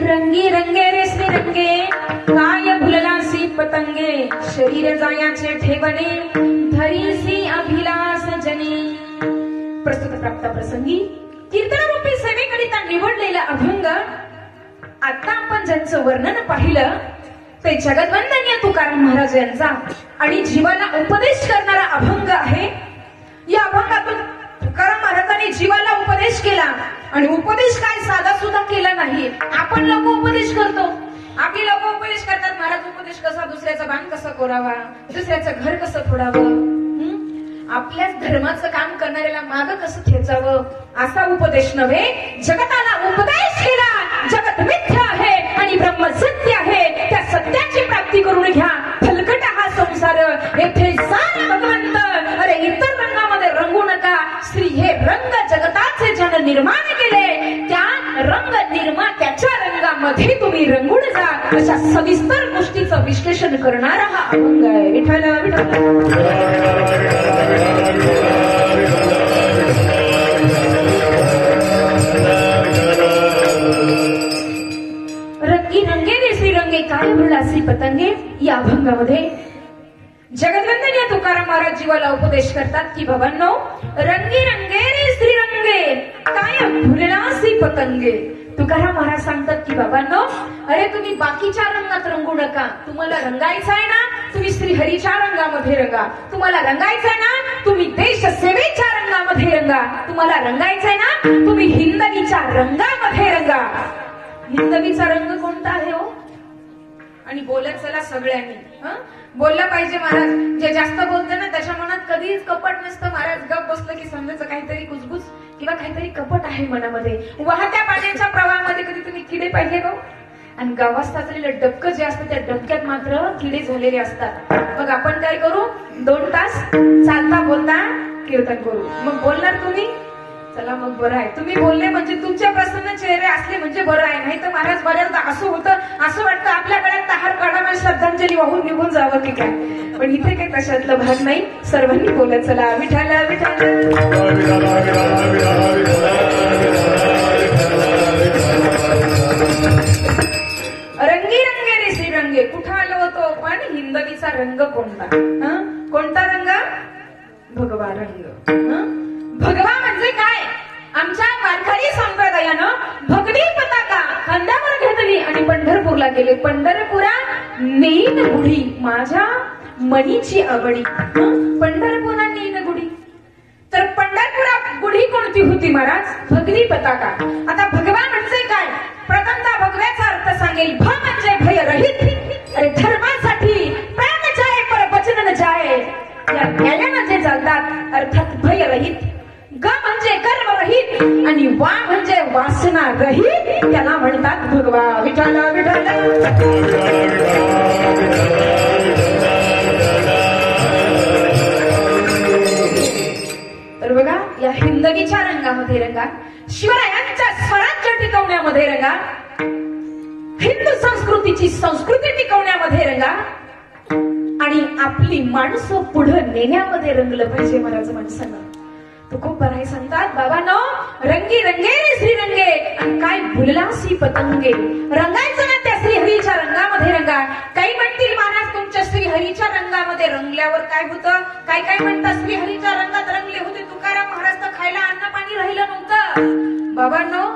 रंगी रंगे रे श्रीरंगे काय भुललासी पतंगे शरीर जायाचे ठेवणे धरीसी अभिलाष जने. प्रस्तुत प्राप्त प्रसंगी कीर्तनरूपी सेवेकरिता निवडलेला अभंग. आता आपण ज्यांचं वर्णन पाहिलं ते जगद्वंदनीय तुकाराम महाराज यांचा आणि जीवाला उपदेश करणारा अभंग आहे. या अभंगातून तुकाराम महाराजांनी जीवाला उपदेश केला आणि उपदेश काय साधा सुद्धा केला नाही. आपण लोक उपदेश करतो, आपली लोक उपदेश करतात. महाराज उपदेश कसा, दुसऱ्याचं बाण कसं कोरावा, दुसऱ्याचं घर कसं फोडावं, आपल्याच धर्माचं काम करणाऱ्याला माग कसं खेचावं, असा उपदेश नव्हे. जगताला उपदेश केला. जगत मिथ्या आहे आणि ब्रह्म सत्य आहे, त्या सत्याची प्राप्ती करून घ्या. फलकट हा संसार येथे सार भगवंत. अरे इतर रंगामध्ये रंगू नका. श्री हे रंग जगताचे जन निर्माण केले, त्या रंग निर्मात्याच्या रंगामध्ये तुम्ही रंगून जा. अशा सविस्तर गोष्टीचं विश्लेषण करणारा हा अभंग आहे. विठ्ठल विठ्ठल. रंगी रंगे रे श्रीरंगे काय भुललासी पतंगे या अभंगामध्ये जगद्वंदनीय तुकाराम महाराज जीवाला उपदेश करतात की बाबांनो, रंगी रंगे रे श्रीरंगे काय भुललासी पतंगे. तुकाराम महाराज सांगतात की बाबांनो, अरे तुम्ही बाकीच्या रंगात रंगू नका. तुम्हाला रंगायचं आहे ना, तुम्ही श्रीहरीच्या रंगामध्ये रंगा. तुम्हाला रंगायचं आहे ना, तुम्ही देश सेवेच्या रंगामध्ये रंगा. तुम्हाला रंगायचं आहे ना, तुम्ही हिंदवीच्या रंगामध्ये रंगा. हिंदवीचा रंग कोणता आहे हो? आणि बोलत चला सगळ्यांनी. बोललं पाहिजे महाराज. जे जास्त बोलते ना त्याच्या मनात कधीच कपट नसतं. महाराज गप बसलं की समजायचं काहीतरी कुजबुज किंवा काहीतरी कपट आहे मनामध्ये. वाहत्या पाण्याच्या प्रवाहामध्ये कधी तुम्ही किडे पाहिले का? आणि गावात साचलेलं डबकं जे असतं त्या डबक्यात मात्र किडे झालेले असतात. मग आपण काय करू? 2 तास चालता बोलता कीर्तन करू. मग बोलणार तुम्ही, चला मग बरं आहे. तुम्ही बोलले म्हणजे तुमच्या प्रसन्न चेहरे असले म्हणजे बरं आहे. नाही तर महाराज बऱ्याचदा असं होतं, असं वाटतं आपल्या गळ्यात तहार काढा, श्रद्धांजली वाहून निघून जावं की काय. पण इथे काही तशातलं भाग नाही. सर्वांनी बोलत चला विठ्ठल विठ्ठल. रंगी रंगे रे श्रीरंगे. कुठं आलो होतो पण हिंदवीचा रंग कोणता? कोणता रंग? भगवा रंग. भगवा म्हणजे काय? आमच्या वारकरी संप्रदायानं भगवी पताका खांद्यावर घेतली आणि पंढरपूरला गेले. पंढरपुरा नेईन गुढी माझ्या मनीची आवडी. पंढरपुरा नेईन गुढी. तर पंढरपुरा गुढी कोणती होती महाराज? भगवी पताका. आता भगवा म्हणजे काय? प्रथमतः भगव्याचा अर्थ सांगेल. भ म्हणजे भयरहित. अरे धर्मासाठी प्राण जाय पर वचन जाय. या न्यायानं जे चालतात अर्थात भयरहित. ग म्हणजे कर्मरहित आणि वा म्हणजे वासना रहित. त्याला म्हणतात भगवा. विठ्ठल विठ्ठल. तर बघा, या हिंदवीच्या रंगामध्ये रंगा. शिवरायांच्या स्वराज्य टिकवण्यामध्ये रंगा. हिंदू संस्कृतीची संस्कृती टिकवण्यामध्ये रंगा. आणि आपली माणसं पुढे नेण्यामध्ये रंगलं पाहिजे महाराज माणसांना. तो खूप बरं आहे. सांगतात बाबांनो, रंगी रंगे रे श्रीरंगे आणि काय भुललासी पतंगे. रंगायचं ना त्या श्रीहरीच्या रंगामध्ये रंगा. काही म्हणतील महाराज तुमच्या श्रीहरीच्या रंगामध्ये रंगल्यावर काय होतं? काय काय म्हणतात श्रीहरीच्या रंगात रंगले होते तुकाराम महाराज तर खायला अन्न पाणी राहिलं नव्हतं. बाबांनो,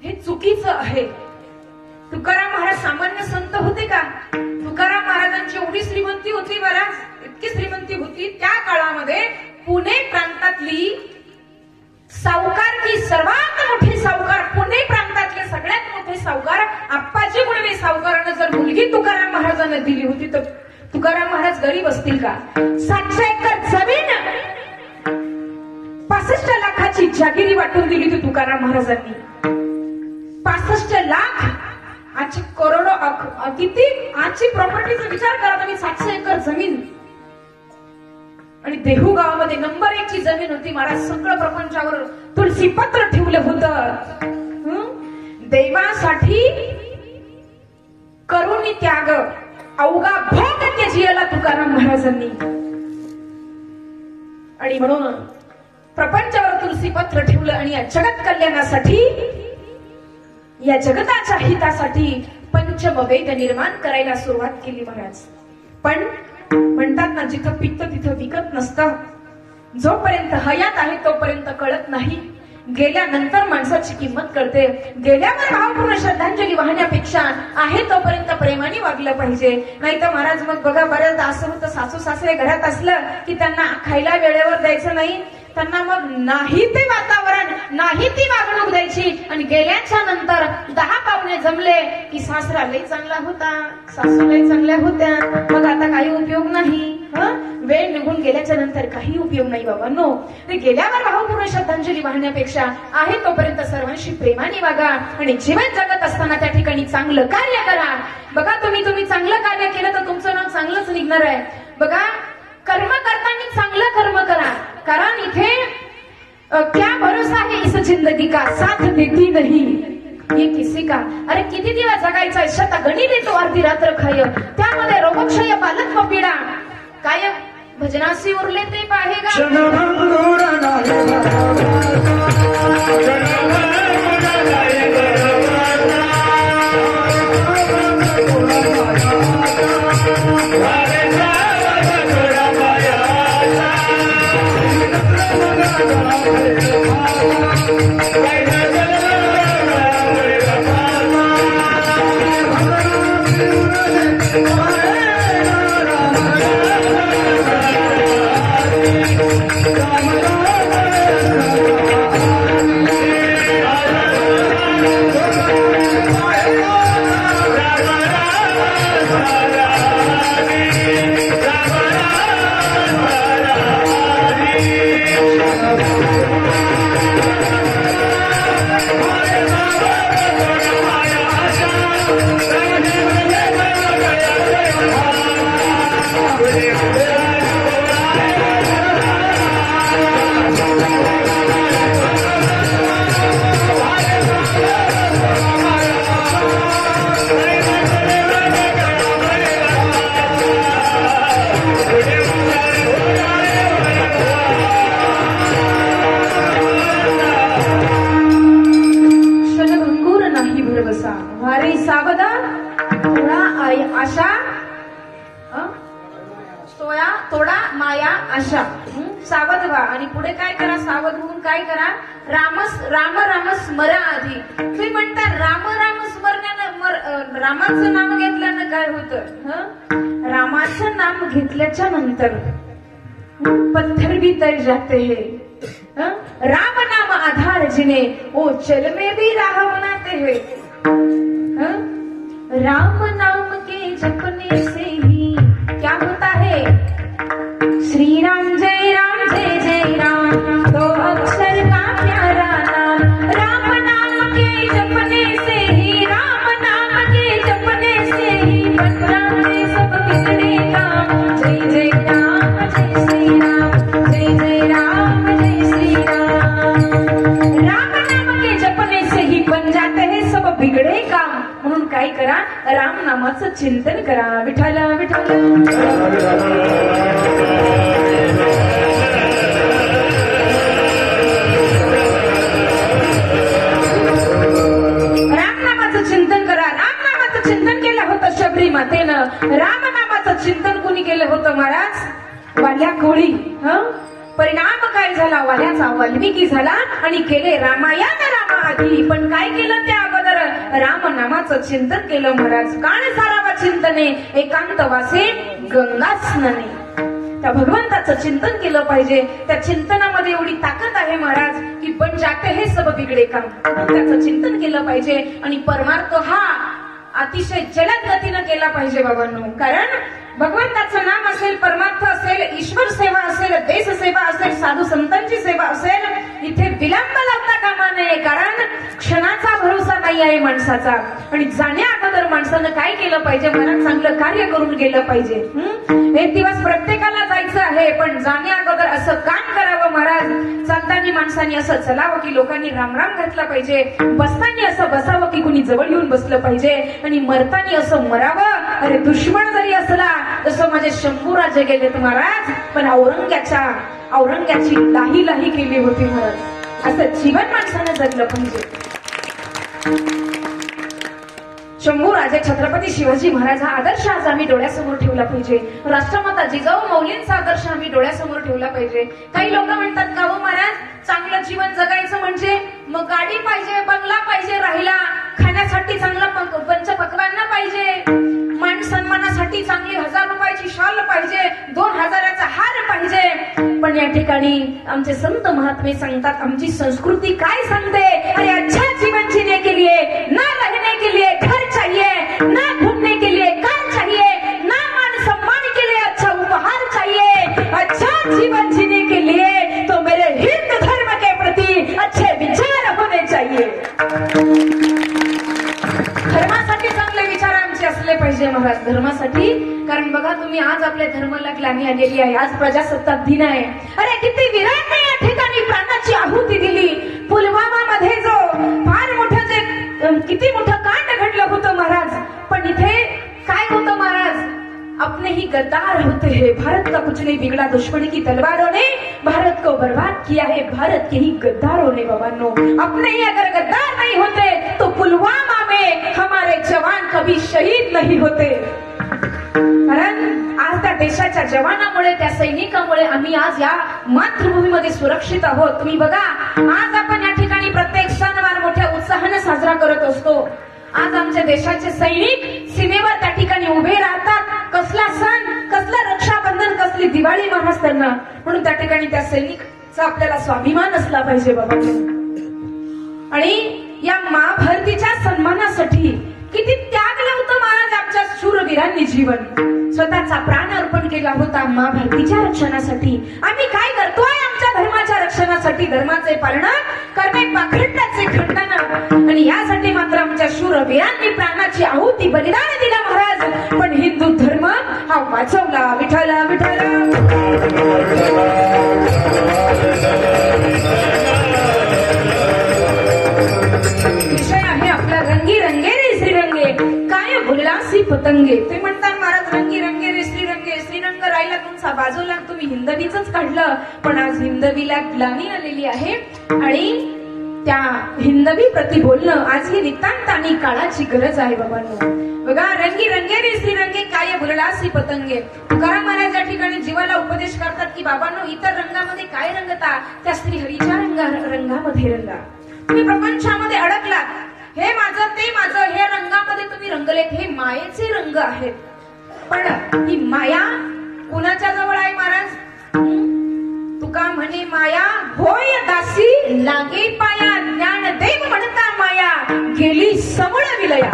हे चुकीचं आहे. तुकाराम महाराज सामान्य संत होते का? तुकाराम महाराजांची एवढी श्रीमंती होती महाराज, इतकी श्रीमंती होती त्या काळामध्ये. पुणे प्रांतातली सावकारकी सर्वात मोठे सावकार, पुणे प्रांतातले सगळ्यात मोठे सावकार आप्पाजी गुणवे सावकारानं जर मुलगी तुकाराम महाराजांना दिली होती तर तुकाराम महाराज गरीब असतील का? 700 एकर जमीन 65 लाखाची जागिरी वाटून दिली होती तुकाराम महाराजांनी. 65 लाख. आजची करोडो किती आजची प्रॉपर्टीचा विचार करा तुम्ही. 700 एकर जमीन आणि देहू गावामध्ये नंबर 1 ची जमीन होती महाराज. सगळं प्रपंचावर तुलसी पत्र ठेवलं होतं. देवासाठी करुणी त्याग अवघा भोग त्याजीला तुकाराम महाराजांनी. आणि म्हणून प्रपंचावर तुलसीपत्र ठेवलं आणि या जगत कल्याणासाठी, या जगताच्या हितासाठी पंचमवेद निर्माण करायला सुरुवात केली महाराज. पण म्हणतात ना, जिथं पित्त तिथं विकत नसतं. जोपर्यंत हयात आहे तोपर्यंत कळत नाही, गेल्यानंतर माणसाची किंमत कळते. गेल्यावर भावपूर्ण श्रद्धांजली वाहण्यापेक्षा आहे तोपर्यंत प्रेमाने वागलं पाहिजे. नाही तर महाराज मग बघा, बऱ्याचदा असं होतं, सासू सासरे घरात असलं की त्यांना खायला वेळेवर द्यायचं नाही, त्यांना मग नाही ते वातावरण, नाही ती वागणूक द्यायची. आणि गेल्याच्या नंतर 10 पाहुणे जमले की सासरा लई चांगला होता, सासू लई चांगल्या होत्या, मग आता काही उपयोग नाही. वेळ निघून गेल्याच्या नंतर काही उपयोग नाही बाबांनो. ते गेल्यावर भावपूर्ण श्रद्धांजली वाहण्यापेक्षा आहे तोपर्यंत सर्वांशी प्रेमाने वागा आणि जीवन जगत असताना त्या ठिकाणी चांगलं कार्य करा. बघा, तुम्ही चांगलं कार्य केलं तर तुमचं नाव चांगलंच निघणार आहे. बघा, कर्म करताना चांगलं कर्म करा, कारण इथे क्या भरोसा है इस जिंदगी का, साथ देती नहीं ये किसी का. अरे किती दिवस जगायचा, शता गणी देतो अर्धी रात्र खाय, त्यामध्ये रोगक्षय बालत्व पीडा, काय भजनासी उरले ते पाहेगा. तोडा माया आशा. सावध व्हा आणि पुढे काय करा, सावध होऊन काय करा, राम राम स्मरा आधी. तुम्ही म्हणता राम राम स्मरण्यानं, रामाचं नाम घेतल्यानं काय होतं, रामाचं नाम घेतल्याच्या नंतर पत्थर भी तर जाते हैं. राम नाम आधार जिने ओ चल में भी राह बनाते हैं. राम नाम के जपने से ही क्या होता है, श्री राम जय राम दो अक्षर का प्यारा नाम. राम नाम के जपने से ही, राम नाम के जपने से ही बन जाते सब बिगड़े काम. जय जय राम जय श्री राम, जय जय राम जय श्री राम. राम नाम के जपने से ही बन जाते हैं सब बिगड़े काम. म्हणून काय करा, राम नामाचं चिंतन करा. विठ्ठल विठ्ठल शबरी मातेनं. राम नामाचं चिंतन कुणी केलं होतं महाराज, वाल्या कोळी. परिणाम काय झाला, वाल्याचा वाल्मिकी झाला आणि केले रामायण रामा आधी. पण काय केलं त्या अगोदर, राम नामाचं चिंतन केलं महाराज. कान सारावा चिंतने एकांत वासे गंगा स्नाने. त्या भगवंताचं चिंतन केलं पाहिजे. त्या चिंतनामध्ये एवढी ताकद आहे महाराज की पण जाते हे सब बिगडे काम. त्याचं चिंतन केलं पाहिजे आणि परमार्थ हा अतिशय जलद गतीनं केला पाहिजे बाबांनो. कारण भगवंताचं नाम असेल, परमार्थ असेल, ईश्वर सेवा असेल, देश सेवा असेल, साधू संतांची सेवा असेल, इथे विलंब लावता कामा नये. कारण क्षणाचा भरोसा नाही आहे माणसाचा. आणि जाण्या अगोदर माणसानं काय केलं पाहिजे, मनात चांगलं कार्य करून गेलं पाहिजे. एक दिवस प्रत्येकाला जायचं आहे, पण जाण्या अगोदर असं काम करावं महाराज. चालताना माणसांनी असं चलावं की लोकांनी रामराम घातला पाहिजे, बसताना असं बसावं की कुणी जवळ येऊन बसलं पाहिजे, आणि मरताना असं मरावं अरे दुश्मन जरी असला जसं माझे शंभूराजे गेले महाराज, पण औरंग्याची लाही लाही केली होती महाराज. असं जीवन माणसानं जगलं पाहिजे. शंभूराजे छत्रपती शिवाजी महाराज हा आदर्श आज आम्ही डोळ्यासमोर ठेवला पाहिजे. राष्ट्रमाता जिजाऊ माऊलींचा आदर्श आम्ही डोळ्यासमोर ठेवला पाहिजे. काही लोक म्हणतात का हो महाराज, चांगलं जीवन जगायचं म्हणजे मग गाडी पाहिजे, बंगला पाहिजे, राहिला खाण्यासाठी चांगला पंचपक्वान्न पाहिजे, मान सन्मानासाठी चांगली 1000 रुपयाची शॉल पाहिजे, 2000चा हार पाहिजे. पण या ठिकाणी आमचे संत महात्मे सांगतात, आमची संस्कृती काय सांगते, अरे अच्छा जीवन जीने के लिए ना रहने के लिए घर चाहिए, ना घूमने के लिए कार चाहिए, ना मान सम्मान के लिए अच्छा उपहार चाहिए, अच्छा जीवन जीने के लिए तो मेरे हिंदू धर्म के प्रति अच्छे विचार होने चाहिए. धर्मासाठी चांगले विचार आमचे असले पाहिजे महाराज, धर्मासाठी. कारण बघा तुम्ही, आज आपल्या धर्माला ग्लानी आलेली आहे, आज प्रजासत्ताक दिन आहे. अरे किती वीरांनी या ठिकाणी प्राणाची आहुती दिली. पुलवामा मध्ये जो फार मोठं जे किती मोठं कांड घडलं होतं महाराज, पण इथे काय होतं महाराज, अपने ही गद्दार होते हैं, भारत का कुछ नहीं बिगड़ा, दुश्मन की तलवारों ने भारत को बर्बाद किया है, भारत के ही गद्दारों ने बाबांनो. अपने ही अगर गद्दार नहीं होते तो पुलवामा में हमारे जवान कभी शहीद नहीं होते. कारण आज त्या देशाच्या जवानामुळे, त्या सैनिकामुळे आम्ही आज या मातृभूमीमध्ये सुरक्षित आहोत. तुम्ही बघा, आज आपण या ठिकाणी प्रत्येक सणवार मोठ्या उत्साहाने साजरा करत असतो. आज आमच्या देशाचे सैनिक सीमेवर त्या ठिकाणी उभे राहतात. कसला सण, कसला रक्षाबंधन, कसली दिवाळी महाराज त्यांना. म्हणून त्या ठिकाणी त्या सैनिकचा आपल्याला स्वाभिमान असला पाहिजे बाबा. आणि या महाभारतीच्या सन्मानासाठी किती त्यागलं होतं महाराज आमच्या शूरवीरांनी जीवन. स्वतःचा प्राण अर्पण केला होता महाभारतीच्या रक्षणासाठी. आम्ही काय करतोय आमच्या धर्माच्या रक्षणासाठी, धर्माचे पालन करणे पाखंडाचे खंडन. आणि यासाठी मात्र आमच्या शूरवीरांनी प्राणाची आहुती, बलिदान दिलं महाराज. पण हिंदू धर्म हा वाचवला. विठ्ठला विठ्ठला. विषय आहे आपला रंगी रंगेरे श्रीरंगे, काय भुललासी पतंगे. ते म्हणतात महाराज, रंगी रंगेरे श्रीरंगे, श्रीरंग राहिला तुमचा बाजूला, तुम्ही हिंदवीच काढलं. पण आज हिंदवीला ग्लानी आलेली आहे आणि त्या हिंदवी प्रति बोलणं आज ही नितांत आणि काळाची गरज आहे बाबांनो. बघा, रंगी रंगेरे श्रीरंगे, काय भुललासी पतंगे. तुकाराम महाराज या ठिकाणी जीवाला उपदेश करतात की बाबांनो, इतर रंगामध्ये काय रंगता, त्या श्रीहरीच्या रंगामध्ये रंगा. तुम्ही प्रपंचामध्ये अडकलात, हे माझं ते माझं, हे रंगामध्ये तुम्ही रंगलेत, हे मायेचे रंग आहेत. पण ही माया कुणाच्या जवळ आहे महाराज? तुका म्हणे माया होय दासी, लागे पाया, ज्ञानदेव म्हणता माया गेली सबळ विलया.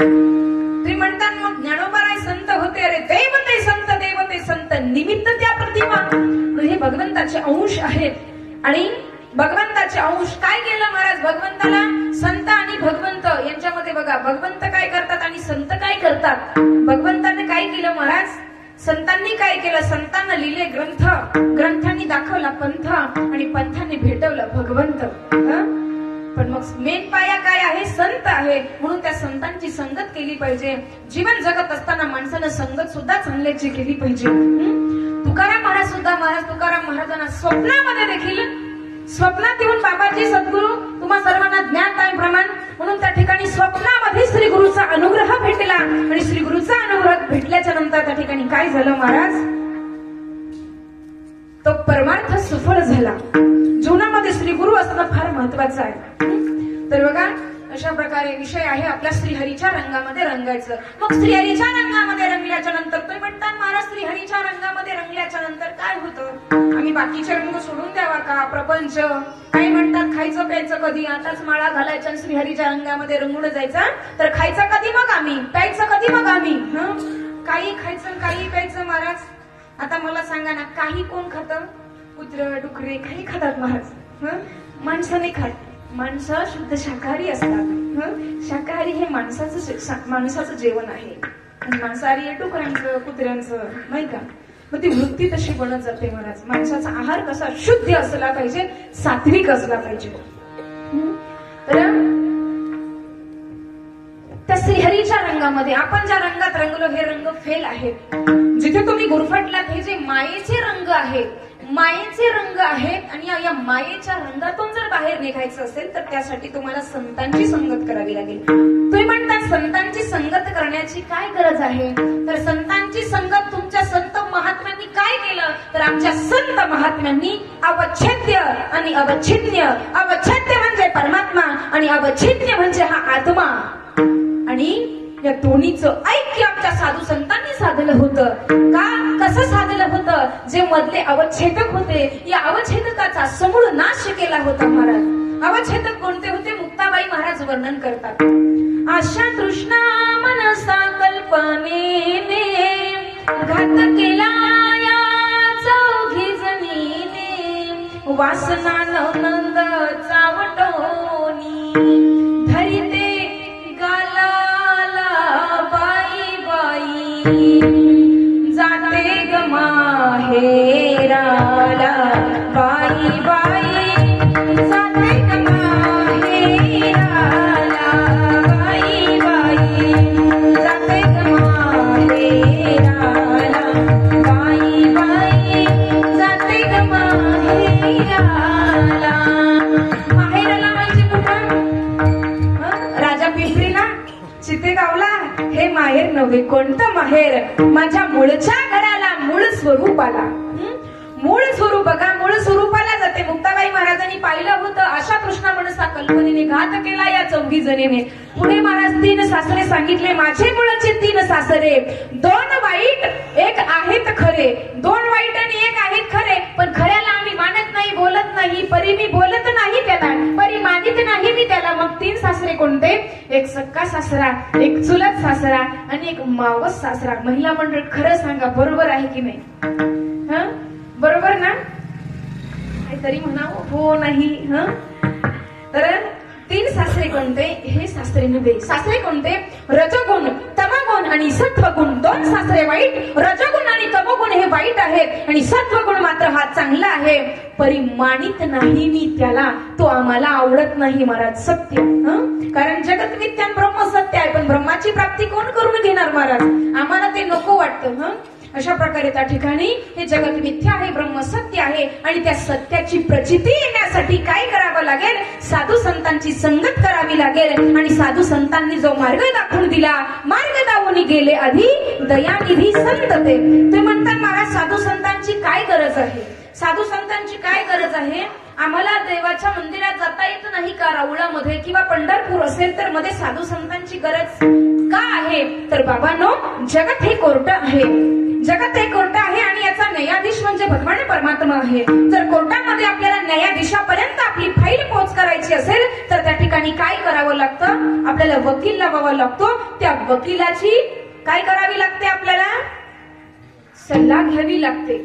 तुम्ही म्हणतात मग ज्ञानोबाराय संत होते, अरे देवते संत, देवते संत, निमित्त त्या प्रतिमा. हे भगवंताचे अंश आहेत. आणि भगवंताचे अंश काय केलं महाराज, भगवंताला संत आणि भगवंत यांच्यामध्ये बघा, भगवंत काय करतात आणि संत काय करतात. भगवंताने काय केलं महाराज, संतांनी काय केलं, संतांना लिहिले ग्रंथ, ग्रंथांनी दाखवला पंथ आणि पंथाने भेटवलं भगवंत. पण मग मेन पाया काय आहे, संत आहे. म्हणून त्या संतांची संगत केली पाहिजे. जीवन जगत असताना माणसानं संगत सुद्धा चांगल्याची केली पाहिजे. तुकाराम महाराज सुद्धा, महाराज तुकाराम महाराजांना स्वप्नामध्ये देखील, स्वप्नात येऊन बाबाजी सद्गुरू तुम्हा सर्वांना ज्ञान आहे प्रमाण, म्हणून त्या ठिकाणी स्वप्नामध्ये श्री गुरुचा अनुग्रह भेटला. आणि श्री गुरुचा अनुग्रह भेटल्याच्या नंतर त्या ठिकाणी काय झालं महाराज, तो परमार्थ सफळ झाला. जीवनामध्ये श्री गुरु असणं फार महत्वाचं आहे. तर बघा, अशा प्रकारे विषय आहे आपल्या श्रीहरीच्या रंगामध्ये रंगायचं. मग श्रीहरीच्या रंगामध्ये रंगल्याच्या नंतर तुम्ही म्हणतात महाराज, श्रीहरीच्या रंगामध्ये रंगल्याच्या नंतर काय होतं, आम्ही बाकीचे रंग सोडून द्यावा का, प्रपंच काही म्हणतात खायचं प्यायचं कधी, आताच माळा घालायच्या आणि श्रीहरीच्या रंगामध्ये रंगून जायचं. तर खायचं कधी मग आम्ही, प्यायचं कधी मग आम्ही, काही खायचं काही प्यायचं महाराज. आता मला सांगा ना, काही कोण खातं, कुत्र डुकरे काही खातात महाराज, माणसं नाही खात. माणसं शुद्ध शाकाहारी असतात. शाकाहारी हे माणसाचं जेवण आहे. मांसाहारी आहे डुकरांचं कुत्र्यांचं, नाही का. मग ती वृत्ती तशी बनत जाते महाराज. माणसाचा आहार कसा शुद्ध असला पाहिजे, सात्विक असला पाहिजे. तर त्या श्रीहरी परीच्या रंगामध्ये आपण ज्या रंगात रंगलो हे रंग फेल आहेत. जिथे तुम्ही गुरफटलात हे जे मायेचे रंग आहेत, मायेचे रंग आहेत आणि या मायेच्या रंगातून जर बाहेर निघायचं असेल तर त्यासाठी तुम्हाला संतांची संगत करावी लागेल. तुम्ही म्हणता संतांची संगत करण्याची काय गरज आहे? तर संतांची संगत तुमच्या संत महात्म्यांनी काय केलं तर आमच्या संत महात्म्यांनी अवच्छेद्य आणि अवच्छिन्न, अवच्छेद्य म्हणजे परमात्मा आणि अवच्छिन्न म्हणजे हा आत्मा, आणि या दोन्हीचं ऐक्य आमच्या साधू संतांनी साधलं होतं. का कसं साधलं होतं? जे मधले अवच्छेदक होते या अवच्छेदकाचा समूळ नाश केला होता महाराज. अवच्छेदक कोणते होते? मुक्ताबाई महाराज वर्णन करतात. अशा तृष्णा मनसा कल्पनेने घात केला या चौघी जणीने, वासना नंद चावटोनी धरिते जाते ग माहेराला बाई बाई, जाते ग माहेराला बाई बाई, जाते ग माहेराला बाई बाई, जाते ग माहेराला. माहेराला म्हणजे कुठं? राजा पिंपरीला, चितेगावला? हे माहेर नव्हे. कोणतं माहेर? माझ्या मूळच्या घराला, मूळ स्वरूपाला. मूळ स्वरूप बघा, मूळ स्वरूपाला जाते. मुक्ताबाई महाराजांनी पाहिलं होतं अशा कृष्णा मनसा कल्पनेने घात केला या चौघी जणीने. पुढे महाराज 3 सासरे सांगितले. माझे मूळचे 3 सासरे, 2 वाईट 1 आहेत खरे. 2 वाईट आणि 1 आहेत खरे, पण खऱ्याला आम्ही मानत नाही, बोलत नाही. परी मी बोलत नाही त्याला, परी मानित नाही मी त्याला. मग 3 सासरे कोणते? 1 सक्का सासरा, 1 चुलत सासरा आणि 1 मावस सासरा. महिला मंडळ खरं सांगा, बरोबर आहे की नाही? बरोबर ना? काहीतरी म्हणावं, हो नाही? तर 3 सासरे कोणते? हे सासरे नव्हे. सासरे कोणते? रजोगुण, तमोगुण आणि सत्वगुण. 2 सासरे वाईट, रजोगुण आणि तमोगुण हे वाईट आहेत आणि सत्वगुण मात्र हा चांगला आहे. परिमाणित नाही मी त्याला, तो आम्हाला आवडत नाही महाराज. सत्य, कारण जगत मिथ्या ब्रह्म सत्य आहे, पण ब्रह्माची प्राप्ती कोण करून घेणार महाराज? आम्हाला ते नको वाटतं. अशा प्रकारे त्या ठिकाणी हे जगत मिथ्या आहे, ब्रह्म सत्य आहे आणि त्या सत्याची प्रचिती येण्यासाठी काय करावं लागेल? साधू संतांची संगत करावी लागेल. आणि साधू संतांनी जो मार्ग दाखवून दिला, मार्ग दावून गेले आधी दयानिधी संत ते. ते म्हणतात महाराज साधू संतांची काय गरज आहे? साधू संतांची काय गरज आहे? आम्हाला देवाच्या मंदिरात जाता येत नाही का? राऊळामध्ये किंवा पंढरपूर असेल तर मध्ये साधू संतांची गरज का आहे? तर बाबांनो, जगत हे कोर्ट आहे. जगत हे कोर्ट आहे आणि याचा न्यायाधीश म्हणजे भगवान परमात्मा आहे. जर कोर्टामध्ये आपल्याला न्यायाधीशापर्यंत आपली फाईल पोच करायची असेल तर त्या ठिकाणी काय करावं लागतं? आपल्याला वकील लावावा लागतो. त्या वकिलाची काय करावी लागते? आपल्याला सल्ला घ्यावी लागते.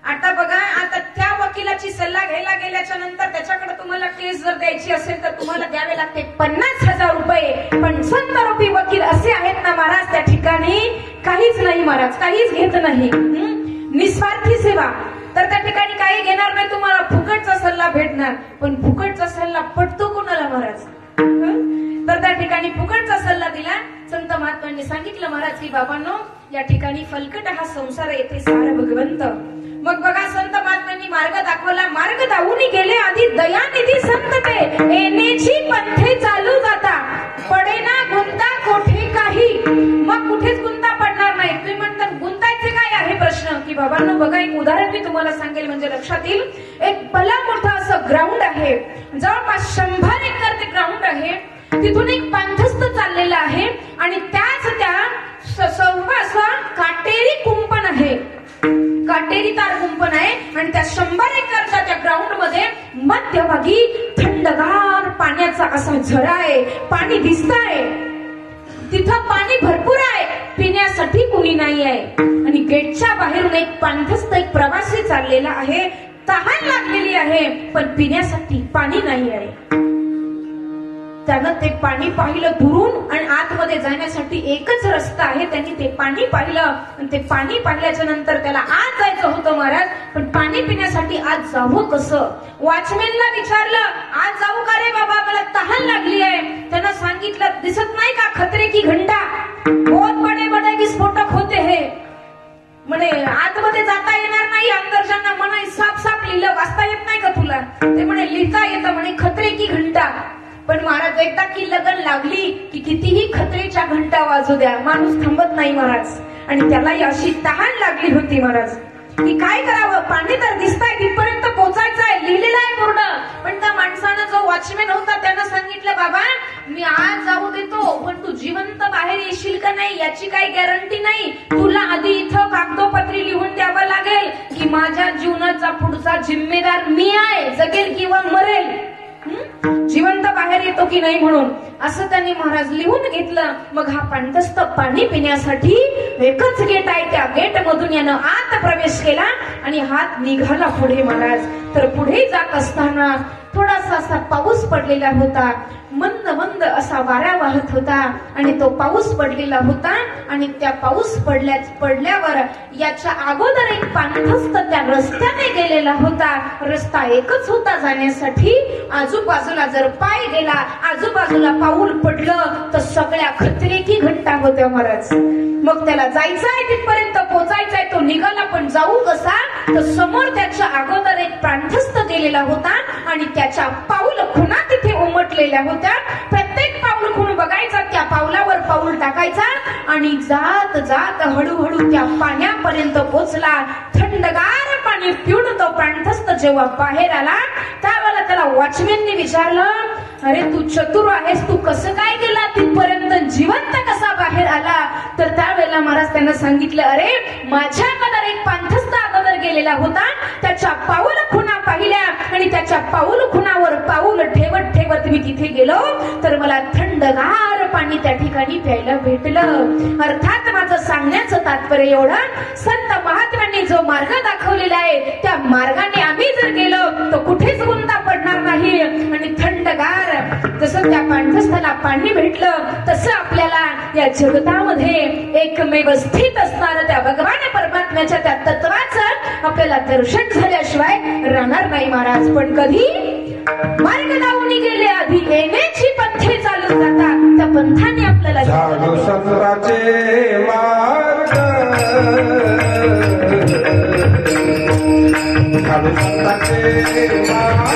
आता बघा, आता त्या वकिलाची सल्ला घ्यायला गेल्याच्या नंतर त्याच्याकडे तुम्हाला केस जर द्यायची असेल तर तुम्हाला द्यावे लागते 50,000 रुपये. पण संत रूपी वकील असे आहेत ना महाराज, त्या ठिकाणी काहीच नाही महाराज, काहीच घेत नाही. निस्वार्थी सेवा. तर त्या ठिकाणी काही घेणार नाही, तुम्हाला फुकटचा सल्ला भेटणार. पण फुकटचा सल्ला पटतो कोणाला महाराज? तर त्या ठिकाणी फुकटचा सल्ला दिला. संत महात्म्यांनी सांगितलं महाराज की बाबांनो, या ठिकाणी फलकट हा संसार येथे सार भगवंत. मग बघा, संत महात्म्यांनी मार्ग दाखवला. मार्ग दावून गेले आधी दयानिधी संत ते. येण्याची पंथे चालू जाता, पडेना गुंता कोठे काही. मग कुठेच गुंता पडणार नाही. तुम्ही म्हणतात गुंतायचे काय आहे प्रश्न? की बाबांनो बघा, एक उदाहरण मी तुम्हाला सांगेल म्हणजे लक्षात येईल. एक भला मोठा असं ग्राउंड आहे, जवळपास 100 एकर ते ग्राउंड आहे. तिथून एक पांथस्त चाललेला आहे आणि त्याच त्या सर्व काटेरी कुंपण आहे, काटेरी तार कुंपण आहे. आणि त्या 100 एकरच्या त्या ग्राउंड मध्ये मध्यभागी थंडगार पाण्याचा असा झरा आहे. पाणी दिसतंय, तिथं पाणी भरपूर आहे, पिण्यासाठी कुणी नाही आहे. आणि गेटच्या बाहेरून एक पांथस्त एक प्रवासी चाललेला आहे. तहान लागलेली आहे, पण पिण्यासाठी पाणी नाही आहे. पिण्यासाठी पाणी नाही आहे. 100 एकरच्या त्या ग्राउंड मध्ये मध्यभागी थंडगार पाण्याचा असा झरा आहे. पाणी दिसतंय, तिथं पाणी भरपूर आहे, पिण्यासाठी कुणी नाही आहे. आणि गेटच्या बाहेरून एक पांथस्त एक प्रवासी चाललेला आहे. तहान लागलेली आहे, पण पिण्यासाठी पाणी नाही आहे. त्यानं ते पाणी पाहिलं दुरून आणि आतमध्ये जाण्यासाठी एकच रस्ता आहे. त्यांनी ते पाणी पाहिलं आणि ते पाणी पाहिल्याच्या नंतर त्याला आत जायचं होतं महाराज, पण पाणी पिण्यासाठी आत जावं कसं? वॉचमॅनला विचारलं, आज जाऊ का रे बाबा, मला तहान लागली आहे. त्यानं सांगितलं, दिसत नाही का खतरे की घंटा, बहुत बडे बडे विस्फोटक होते हे, म्हणे आतमध्ये जाता येणार नाही, अंदरच्यांना म्हणे साफ साफ लिहिलं, वाचता येत नाही का तुला? ते म्हणे लिहिता येतं म्हणे खतरे की घंटा. पण महाराज एकदा की लगन लागली की कितीही खतरेच्या घंटा वाजू द्या, माणूस थांबत नाही महाराज. आणि त्यालाही अशी तहान लागली होती महाराज की काय करावं, पाणी तर दिसतंय, तिथपर्यंत पोहोचायचं आहे, लिहिलेलं आहे बोर्ड. पण त्या माणसानं, जो वॉचमॅन होता, त्यानं सांगितलं, बाबा मी आज जाऊ देतो, पण तू जिवंत बाहेर येशील का नाही याची काही गॅरंटी नाही. तुला आधी इथं कागदोपत्री लिहून द्यावं लागेल की माझ्या जीवनाचा पुढचा जिम्मेदार मी आहे, जगेल किंवा मरेल, जिवंत बाहेर येतो की नाही म्हणून. असं त्यांनी महाराज लिहून घेतलं. मग हा पाणथस्त पाणी पिण्यासाठी एकच गेट आहे, त्या गेट मधून यानं आत प्रवेश केला आणि हात निघाला पुढे महाराज. तर पुढे जात असताना थोडासा असा पाऊस पडलेला होता, मंद मंद असा वारा वाहत होता आणि तो पाऊस पडलेला होता. आणि त्या पाऊस पडल्यावर याच्या अगोदर एक पाणथस्त त्या रस्त्याने गेलेला होता. रस्ता एकच होता जाण्यासाठी. आजूबाजूला जर पाय गेला, आजूबाजूला पाऊल पडलं तर सगळ्या खतरे की घंटा होत्या महाराज. मग त्याला जायचं आहे, तिथपर्यंत पोहोचायचंय, तो निघाला, पण जाऊ कसा? तर समोर त्याच्या अगोदर एक पाणथस्त गेलेला होता आणि त्याच्या पाऊल खुणा तिथे उमटलेल्या होत्या. प्रत्येक पाऊल खूण बघायचा, त्या पावलावर पाऊल टाकायचा आणि जात जात हळूहळू त्या पाण्यापर्यंत पोहोचला. थंडगार पाणी पिऊन तो पाणथस्त जेव्हा बाहेर आला, त्यावेळेला त्याला वॉचमॅनने विचारलं, अरे तू चतुर आहेस, तू कसं काय गेला तिथपर्यंत, जिवंत कसा बाहेर आला? तर त्यावेळेला महाराज त्यांना सांगितलं, अरे माझ्या अगोदर एक पाणथस्त अगोदर गेलेला होता, त्याच्या पाऊल खुणा पाहिल्या आणि त्याच्या पाऊल खुणावर पाऊल ठेवत ठेवत मी तिथे गेलो, तर मला थंडगार पाणी त्या ठिकाणी प्यायला भेटलं. अर्थात माझं सांगण्याचं तात्पर्य एवढं, संत महात्म्यांनी जो मार्ग दाखवलेला आहे त्या मार्गाने आम्ही जर गेलो तर कुठेच गुंता पडणार नाही. आणि थंडगार जसं त्या पाणथस्थाला पाणी भेटलं, तसं आपल्याला या जगतामध्ये एकमेव स्थित असणारं त्या भगवान परमात्म्याच्या त्या तत्वाचं आपल्याला दर्शन झाल्याशिवाय राहणार नाही महाराज. पण कधी? मार्ग लावून गेले आधी, येण्याची पंथे चालून जातात, त्या पंथाने आपल्याला सत्राचे मार्ग, सत्राचे मार्ग,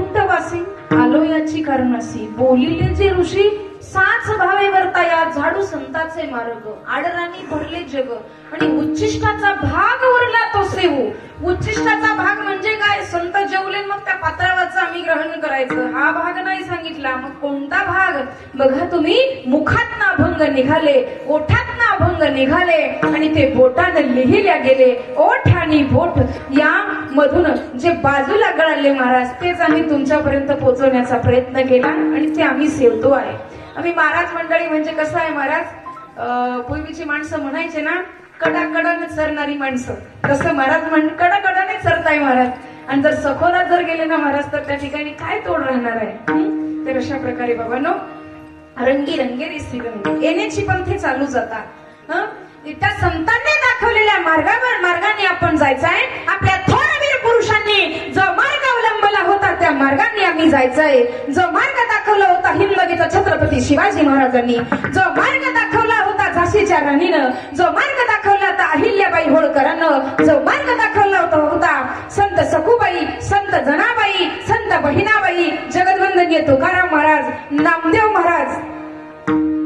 वैकुंठवासी आलो याची कारणासी बोलिले जे ऋषी साच भावे वर्ताया झाडू संताचे मार्ग आडराणी भरले जग आणि उच्चिष्टाचा भाग उरला तो सेवू. उच्चिष्टाचा भाग म्हणजे काय? संत जेवले मग त्या पात्रावाचं आम्ही ग्रहण करायचं हा भाग नाही सांगितला. मग कोणता भाग? बघा तुम्ही, मुखात ना अभंग निघाले, ओठात ना अभंग निघाले आणि ते बोटानं लिहिल्या गेले. ओठ आणि बोट या मधून जे बाजूला गळाले महाराज तेच आम्ही तुमच्यापर्यंत पोहोचवण्याचा प्रयत्न केला आणि ते आम्ही सेवतो आहे. आम्ही महाराज मंडळी म्हणजे कसं आहे महाराज, पूर्वीची माणसं म्हणायचे ना, कडाकडाने चरणारी माणसं, तसं महाराज कडाकडाने चरताय महाराज. आणि जर सखोरात जर गेले ना महाराज तर त्या ठिकाणी काय तोड राहणार आहे. तर अशा प्रकारे बाबांनो, रंगी रंगेरी श्रीरंगी येण्याची पंथे चालू जातात. त्या संतांनी दाखवलेल्या मार्गाने आपण जायचं आहे. आपल्या थोरवीर पुरुषांनी जो मार्ग अवलंबला होता त्या मार्गाने आम्ही जायचंय. जो मार्ग दाखवला होता हिंदवीचा छत्रपती शिवाजी महाराजांनी, जो मार्ग दाखवला होता झाशीच्या राणीनं, जो मार्ग दाखवला होता अहिल्याबाई होळकरांनं, जो मार्ग दाखवला होता संत सखूबाई, संत जनाबाई, संत बहिणाबाई, जगद्वंदनीय तुकाराम महाराज, नामदेव महाराज,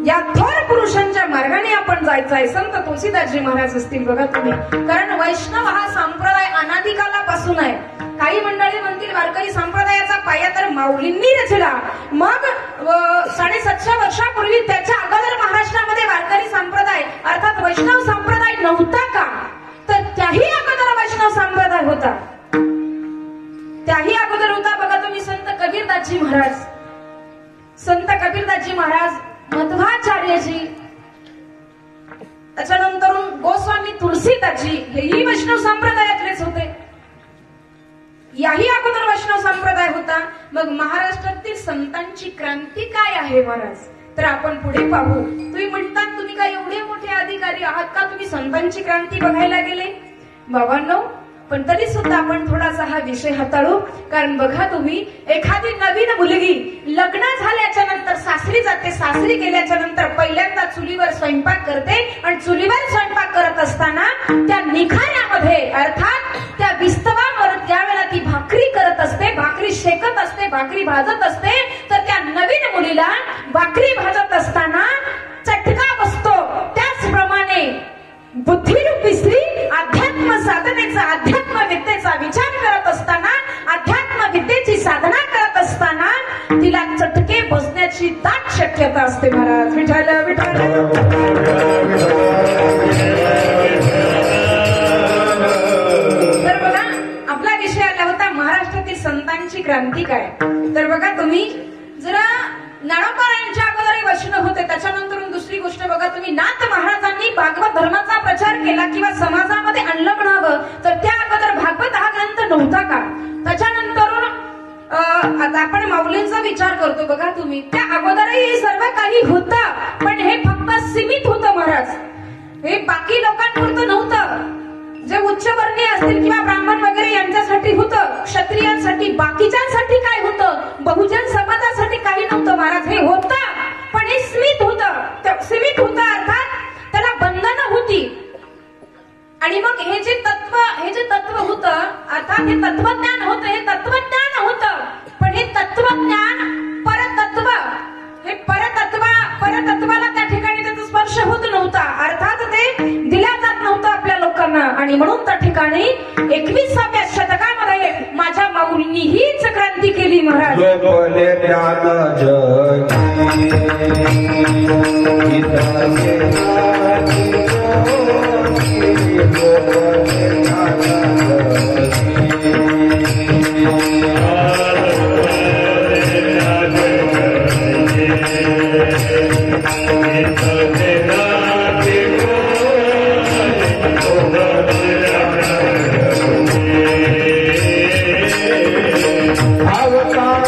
या थोर पुरुषांच्या मार्गाने आपण जायचं आहे. संत तुळशीदासजी महाराज असतील बघा तुम्ही, कारण वैष्णव हा संप्रदाय अनादिकालापासून आहे. काही मंडळी म्हणतील वारकरी संप्रदायाचा पाया तर माऊलींनी रचला. मग 750 वर्षापूर्वी त्याच्या अगोदर महाराष्ट्रामध्ये वारकरी संप्रदाय अर्थात वैष्णव संप्रदाय नव्हता का? तर त्याही अगोदर वैष्णव संप्रदाय होता. त्याही अगोदर होता बघा तुम्ही संत कबीरदासजी महाराज, संत कबीरदासजी महाराज, मध्वाचार्यजी, त्याच्यानंतर गोस्वामी तुलसीदासजी, हेही वैष्णव संप्रदायातलेच होते. याही अगोदर वैष्णव संप्रदाय होता. मग महाराष्ट्रातील संतांची क्रांती काय आहे महाराज? तर आपण पुढे पाहू. तुम्ही म्हणतात तुम्ही काय एवढे मोठे अधिकारी आहात का तुम्ही संतांची क्रांती बघायला गेले? बाबांनो, पण तरी सुद्धा आपण थोडासा हा विषय हाताळू. कारण बघा तुम्ही, एखादी नवीन मुलगी लग्न झाल्याच्या नंतर सासरी जाते. सासरी गेल्याच्या नंतर पहिल्यांदा चुलीवर स्वयंपाक करते आणि चुलीवर स्वयंपाक करत असताना त्या निखाऱ्यामध्ये अर्थात त्या विस्तवावर ज्यावेळेला ती भाकरी करत असते, भाकरी शेकत असते, भाकरी भाजत असते, तर त्या नवीन मुलीला भाकरी भाजत असताना चटका बसतो. त्याचप्रमाणे बुद्धिरूपी स्त्री अध्यात्म साधनेचा, अध्यात्म विद्येचा विचार करत असताना, अध्यात्म विद्येची साधना करत असताना तिला चटके बसण्याची दाट शक्यता असते महाराज. विठ्ठल विठ्ठल. तर बघा, आपला विषय आला होता महाराष्ट्रातील संतांची क्रांती काय. तर बघा तुम्ही, जरा ज्ञानोबारायांच्या अगोदर वैष्णव होते. त्याच्यानंतर दुसरी गोष्ट बघा तुम्ही, नाथ महाराजांनी भागवत धर्माचा प्रचार केला किंवा समाजामध्ये आणलं म्हणावं, तर त्या अगोदर भागवत हा ग्रंथ नव्हता का? त्याच्यानंतर आता आपण माऊलींचा विचार करतो बघा तुम्ही, त्या अगोदरही हे सर्व काही होतं, पण हे फक्त सीमित होतं महाराज. हे बाकी लोकांपुरतं नव्हतं. जे उच्चवर्णीय असतील किंवा ब्राह्मण वगैरे यांच्यासाठी होतं, क्षत्रियांसाठी, बाकीच्यांसाठी काय होतं, बहुजन समाजासाठी काही नव्हतं महाराज. हे होतं पण हे सीमित होतं. सीमित होतं अर्थात त्याला बंधनं होती. आणि मग हे जे तत्व होतं अर्थात हे तत्वज्ञान होतं, हे तत्वज्ञान होतं. पण हे तत्वज्ञान परतत्व, हे परतत्वाला त्या ठिकाणी त्याचा स्पर्श होत नव्हता. अर्थात ते दिल्या जात नव्हतं आपल्या लोकांना. आणि म्हणून त्या ठिकाणी 21व्या शतकामध्ये माझ्या माऊलींनी हीच क्रांती केली महाराज. अवतार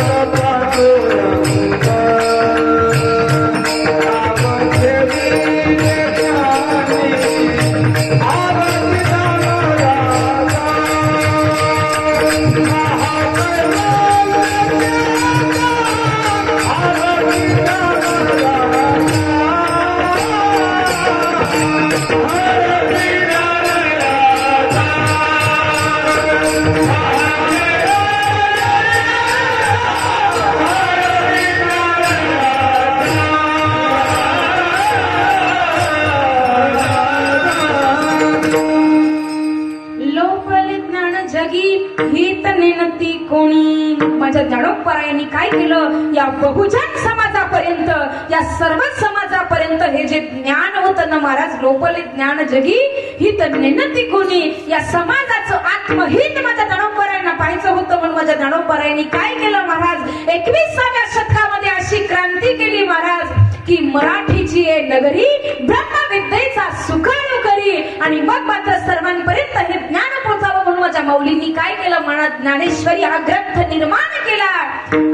माझ्या ज्ञानोबरायांनी काय केलं, या बहुजन समाजापर्यंत, या सर्व समाजापर्यंत हे जे ज्ञान होतं ना महाराज, लोपले ज्ञान जगी ही तर नेनती कोणी, या समाजाचं आत्महित माझ्या ज्ञानोबरायांना पाहायचं होतं. म्हणून माझ्या ज्ञानोबरायांनी काय केलं महाराज, 21व्या शतकामध्ये अशी क्रांती केली महाराज की मराठीची ये नगरी ब्रह्मविद्येचा सुकाणू करी, आणि मग मात्र सर्वांपर्यंत हे ज्ञान पोहोचावं म्हणून माझ्या माऊलींनी काय केलं, मनात ज्ञानेश्वरी हा ग्रंथ निर्माण केला,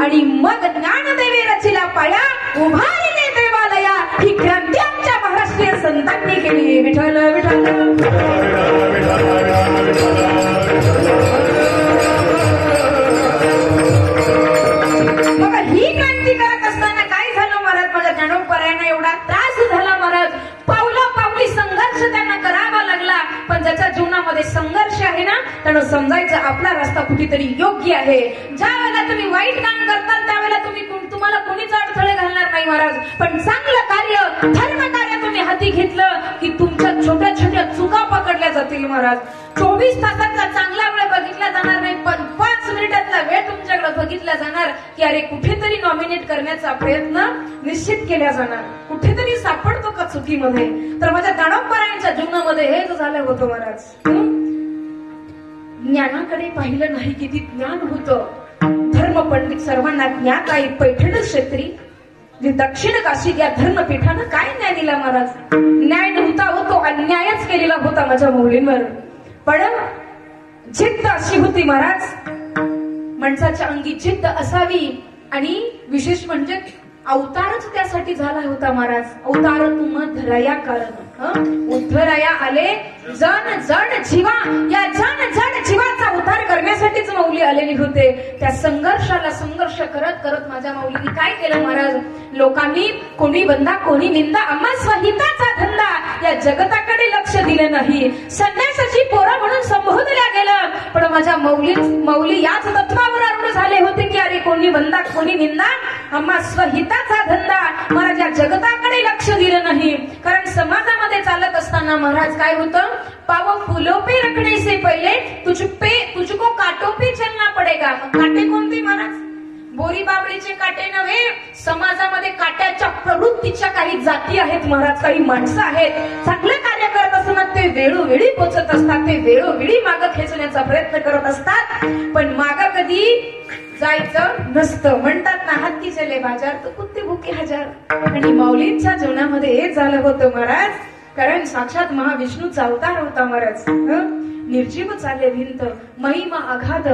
आणि मग ज्ञानदेवे रचिला पाया उभारिले देवालया. ही क्रांती आमच्या महाराष्ट्रीय संतांनी केली. विठ्ठल विठ्ठल. बघा, ही क्रांती करत असताना काय झालं महाराज, माझ्या ज्ञानोबरायांना एवढा त्रास झाला महाराज, पावली संघर्ष त्यांना करावा लागला. पण ज्याच्या जीवनामध्ये संघर्ष आहे ना, त्यानं समजायचं आपला रस्ता कुठेतरी योग्य आहे. ज्या वेळेला तुम्ही वाईट काम करताल त्यावेळेला तुम्हाला कोणीच अडथळे घालणार नाही महाराज, पण चांगलं कार्य, धर्म कार्य तुम्ही हाती घेतलं की तुमच्या छोट्या छोट्या चुका पकडल्या जातील महाराज. 24 तासाचा चांगला वेळ बघितला जाणार नाही, पण 5 मिनिटातला वेळ तुमच्याकडे बघितला जाणार की अरे कुठेतरी नॉमिनेट करण्याचा प्रयत्न निश्चित केला जाणार, कुठेतरी सापडतो का चुकीमध्ये. तर माझ्या ज्ञानोबरायांच्या जीवनामध्ये हेच झालं होतं महाराज. ज्ञानाकडे पाहिलं नाही, किती ज्ञान होतं. धर्म पंडित सर्वांना ज्ञात आहे. पैठण क्षेत्री जे दक्षिण काशीत या धर्मपीठानं काय न्याय दिला महाराज, न्याय नव्हता होतो, अन्यायच केलेला होता माझ्या मुलींवर. पण जिद्द अशी होती महाराज, माणसाच्या अंगी जिद्द असावी, आणि विशेष म्हणजे अवतारच त्यासाठी झाला होता महाराज. अवतार तुम धरया कारण उद्धराया आले जन जड जीवा, या जन जड जीवाचा उद्धार करण्यासाठीच माऊली आलेली होते. त्या संघर्षाला संघर्ष करत करत माझ्या माऊलींनी काय केलं महाराज, लोकांनी कोणी बंदा कोणी निंदा, आम्हा स्वहिताचा धंदा, या जगताकडे लक्ष दिलं नाही. संन्यासाची पोरं म्हणून संबोधल्या गेलं, पण माझ्या माऊली याच तत्वावर आरूढ झाले होते की अरे कोणी बंदा कोणी निंदा, आम्हा स्वहिताचा धंदा. महाराज या जगताकडे लक्ष दिलं नाही, कारण समाजामध्ये चालत असताना महाराज काय होतं, पाव फूलों पे रखने से पहले तुझको कांटों पे चलना पडेगा. काटे कोणते महाराज, बोरी बाबळीचे काटे नव्हे, समाजामध्ये काट्याच्या प्रवृत्तीच्या काही जाती आहेत महाराज, काही माणसं आहेत. चांगलं कार्य करत असताना ते वेळोवेळी पोचत असतात, ते वेळोवेळी मागं खेचण्याचा प्रयत्न करत असतात, पण मागं कधी जायचं नसतं. म्हणतात ना, हत्ती चले बाजार तर कुत्ते भुके हजार. आणि माऊलींच्या जीवनामध्ये हे झालं होतं महाराज, कारण साक्षात महाविष्णूचा अवतार होता महाराज. निर्जीव चाले भिंत, महिमा अगाध.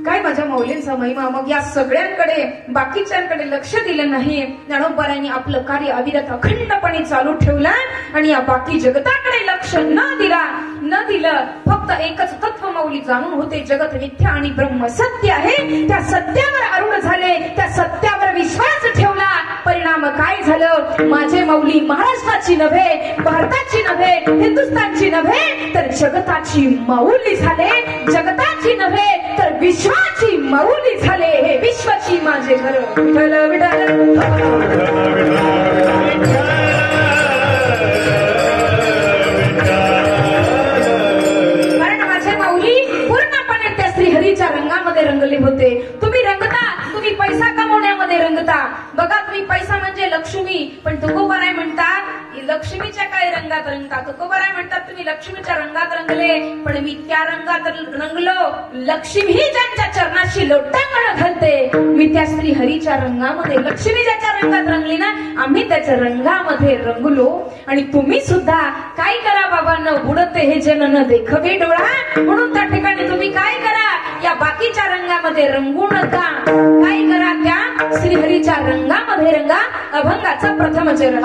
काय माझ्या माऊलींचा महिमा. मग या सगळ्यांकडे बाकीच्यांकडे लक्ष दिलं नाही. ज्ञानोबरायांनी आपलं कार्य अविरत अखंडपणे चालू ठेवलं, आणि या बाकी जगताकडे लक्ष न दिलं. फक्त एकच तत्व माऊली जाणून होते, जगत मिथ्या आणि ब्रह्म सत्य आहे. त्या सत्यावर आरूढ झाले, त्या सत्यावर विश्वास ठेवला. परिणाम काय झालं, माझे माऊली महाराष्ट्राची नव्हे, भारताची नव्हे, हिंदुस्थानची नव्हे, तर जगताची माऊली झाले. जगताची नव्हे तर विश्वाची माऊली झाले. हे विश्वाची माझे घर. विठ्ठल विठ्ठल. कारण माझे माऊली पूर्णपणे त्या श्रीहरीच्या रंगामध्ये रंगले होते. तुम्ही रंगता, तुम्ही पैसा कमवण्यामध्ये रंगता. बघा, तुम्ही पैसा म्हणजे लक्ष्मी, पण तुकोबाराय म्हणतात लक्ष्मीच्या काय रंगात रंगता. तुकोबाराय म्हणतात तुम्ही लक्ष्मीच्या रंगात रंगले, पण मी त्या रंगात रंगलो. लक्ष्मी ज्यांच्या चरणाशी लोटांगण घालते, मी त्या श्री हरीच्या रंगामध्ये, लक्ष्मी ज्याच्या रंगात रंगली ना, आम्ही त्याच्या रंगामध्ये रंगलो. आणि तुम्ही सुद्धा काय करा बाबांनो, बुडते हे जन न देखवे डोळा. म्हणून त्या ठिकाणी तुम्ही काय करा, या बाकीच्या रंगामध्ये रंगू नका. काय करा, त्या श्रीहरीच्या रंगामध्ये रंगा. अभंगाचा प्रथम चरण.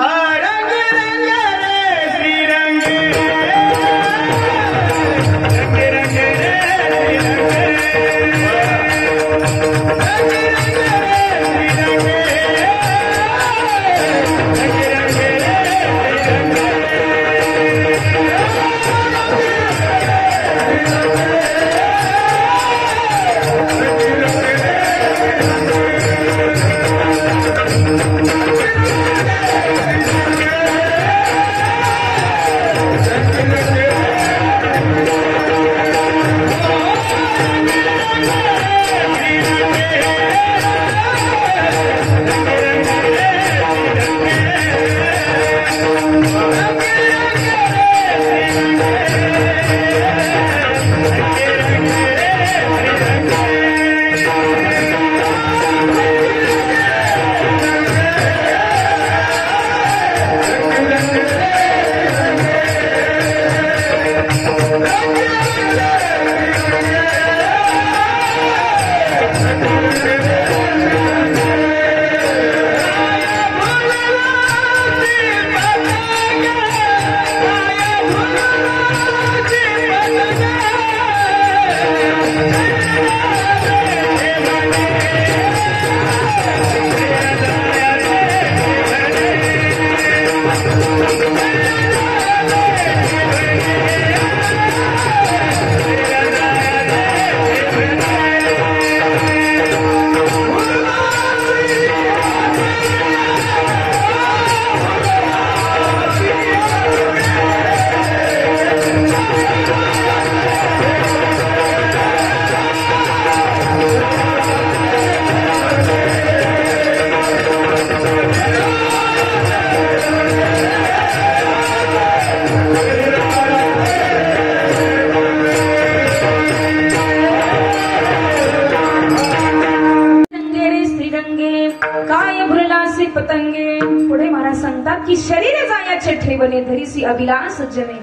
रंगे काय भुललासी पतंगे. पुढे महाराज सांगतात की शरीर जायाचे ठेवणे धरीसी अभिलाष जने.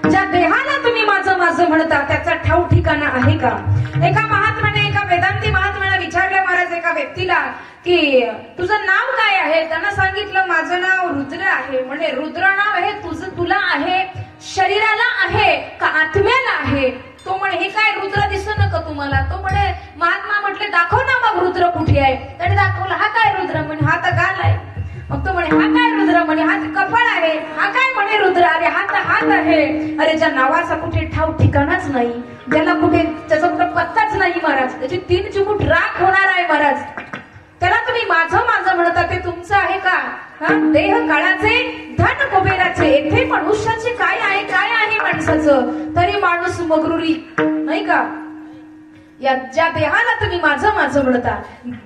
ज्या देहाला तुम्ही माझं माझं म्हणता त्याचा ठाव ठिकाणा आहे का. एका महात्म्याने एका वेदांती महात्म्याला विचारलं महाराज एका व्यक्तीला की तुझं नाव काय आहे. त्यानं सांगितलं माझं नाव रुद्र आहे. म्हणजे रुद्र नाव हे तुझं तुला आहे शरीराला आहे का आत्म्याला आहे. तो म्हणे हे काय रुद्र दिसत नका तुम्हाला. तो म्हणे महात्मा म्हटले दाखव ना मग रुद्र कुठे आहे. त्याने दाखवलं हा काय रुद्र म्हणे हा तर गाल आहे. मग तो म्हणे हा काय रुद्र म्हणे हा कपाळ आहे. हा काय म्हणे रुद्र अरे हा तर हात आहे. अरे ज्या नावाचा कुठे ठाव ठिकाणाच नाही ज्याला कुठे त्याचा कुठे पत्ताच नाही महाराज त्याची 3 चिमूट राख होणार आहे महाराज. त्याला तुम्ही माझं माझं म्हणता ते तुमचं आहे का. देह काळाचे धन कुबेराचे येथे मनुष्याचे काय आहे माणसाचं. तरी माणूस मगरुरी नाही का. या ज्या देहाला तुम्ही माझं माझं म्हणता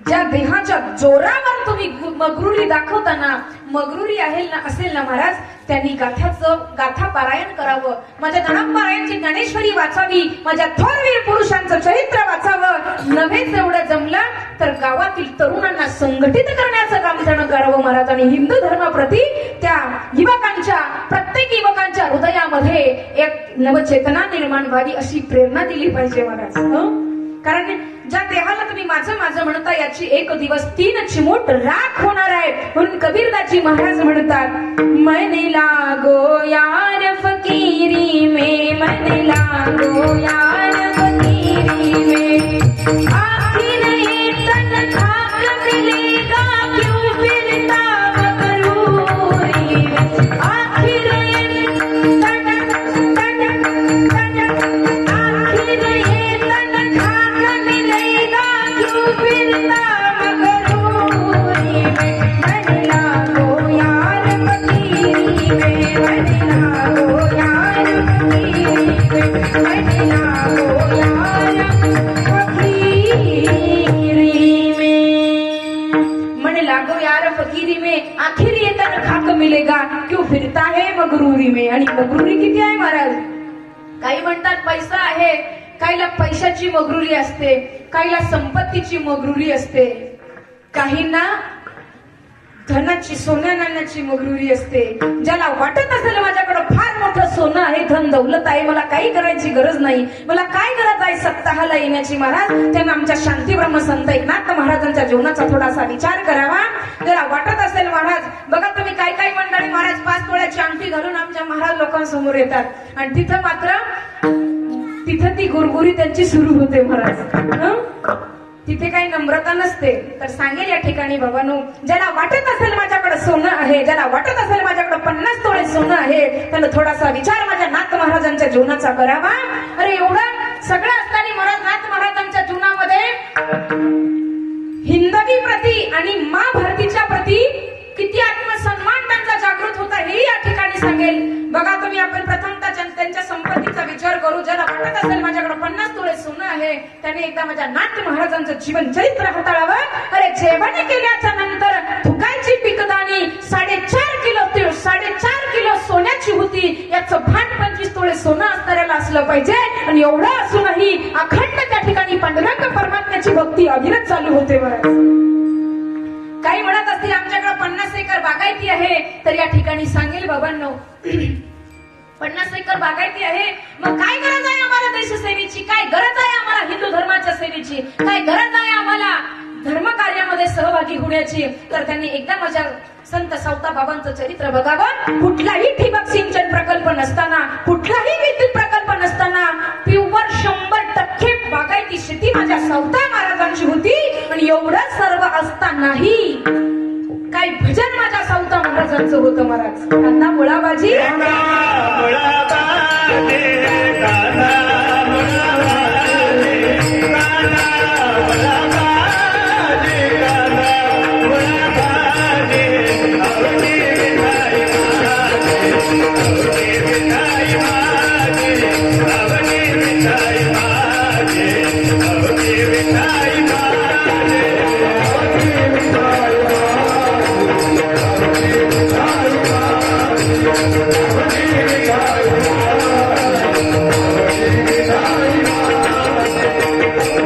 ज्या देहाच्या जोरावर तुम्ही मगरुरी दाखवताना मगरुरी आहे ना असेल ना महाराज त्यांनी गाथा पारायण करावं. माझ्या धनपारायणची ज्ञानेश्वरी वाचावी. माझ्या थोरवीर पुरुषांचं चरित्र वाचावं. नव्हेच एवढं जमलं तर गावातील तरुणांना संघटित करण्याचं काम त्यानं करावं महाराज. आणि हिंदू धर्माप्रती त्या युवकांच्या प्रत्येक युवकांच्या हृदयामध्ये एक नवचेतना निर्माण व्हावी अशी प्रेरणा दिली पाहिजे महाराज. कारण ज्या देहाला तुम्ही माझं माझं म्हणता याची एक दिवस 3 चिमूट राख होणार आहे. म्हणून कबीरदाजी महाराज म्हणतात मन लागो यार फकीरी में मन लागो यार फकीरी में आखिर ये तन खाक मिलेगा क्यों फिरता मगरूरी में. आखिर ये तन आखिर ये तन खाक मिलेगा क्यों फिरता मगरूरी में. मन लागो यार फकीरी में मन लागो यार फकीरी में मन लागो यार फकीरी में. मन लागो यार फकीरी में आखिर ये तन खाक मिलेगा क्यों फिरता है मगरूरी में. आणि मगरूरी किती आहे महाराज. काही म्हणतात पैसा आहे काहीला पैशाची मगरुरी असते काहीला संपत्तीची मगरुरी असते काहींना धनाची सोन्या नाण्याची मगरुरी असते. ज्याला वाटत असेल माझ्याकडे फार मोठं सोनं आहे धन दौलत आहे मला काही करायची गरज नाही मला काय गरज आहे सत्ताहाला येण्याची महाराज. त्यांना आमच्या शांती ब्रह्म संत एकनाथ महाराजांच्या जीवनाचा थोडासा विचार करावा. ज्याला वाटत असेल महाराज बघा तुम्ही काही मंडळी महाराज 5 तोळ्याची अंगठी घालून आमच्या महाराज लोकांसमोर येतात आणि तिथं मात्र ती गुरगुरी त्यांची सुरू होते महाराज. तिथे काही नम्रता नसते. तर सांगेल या ठिकाणी बाबांनो ज्याला वाटत असेल माझ्याकडे सोनं आहे ज्याला वाटत असेल माझ्याकडे 50 तोळे सोनं आहे त्याला थोडासा विचार माझ्या नाथ महाराजांच्या जीवनाचा करावा. अरे एवढं सगळं असताना महाराज नाथ महाराजांच्या जीवनामध्ये हिंदवी प्रती आणि माँ भारतीच्या प्रती किती आत्मसन्मान त्यांचा जागृत होता हे या ठिकाणी सांगेल. बघा तुम्ही आपण प्रथमतः त्यांच्या संपत्तीचा विचार करू. ज्याला वाटत असेल माझ्याकडे 50 तोळे सोनं आहे त्याने एकदा माझ्या नाथ महाराजांचं जीवन चरित्र हाताळावं. अरे जेवण केल्याच्या नंतर फुकायची पिकदाणी 4.5 किलो तीळ 4.5 किलो सोन्याची होती. याचं भांड 25 तोळे सोनं असणाऱ्याला असलं पाहिजे. आणि एवढं असूनही अखंड त्या ठिकाणी पांडुरंग परमात्म्याची भक्ती अविरत चालू होते महाराज. काही म्हणत असतील आमच्याकडे 50 एकर बागायती आहे तर या ठिकाणी सांगेल बाबांनो 50 एकर बागायती आहे मग काय गरज आहे आम्हाला देशसेवेची काय गरज आहे आम्हाला हिंदू धर्माच्या सेवेची काय गरज आहे आम्हाला धर्म कार्यामध्ये सहभागी होण्याची. तर त्यांनी एकदा माझ्या संत सावता बाबांचं चरित्र बघावं. कुठलाही ठिबक सिंचन प्रकल्प नसताना कुठलाही विद्युत प्रकल्प नसताना प्युअर 100% बागायती शेती माझ्या सावता महाराजांची होती. आणि एवढं सर्व असतानाही काय भजन माझ्या सावता महाराजांचं होतं महाराज. कांदा मुळाबाजी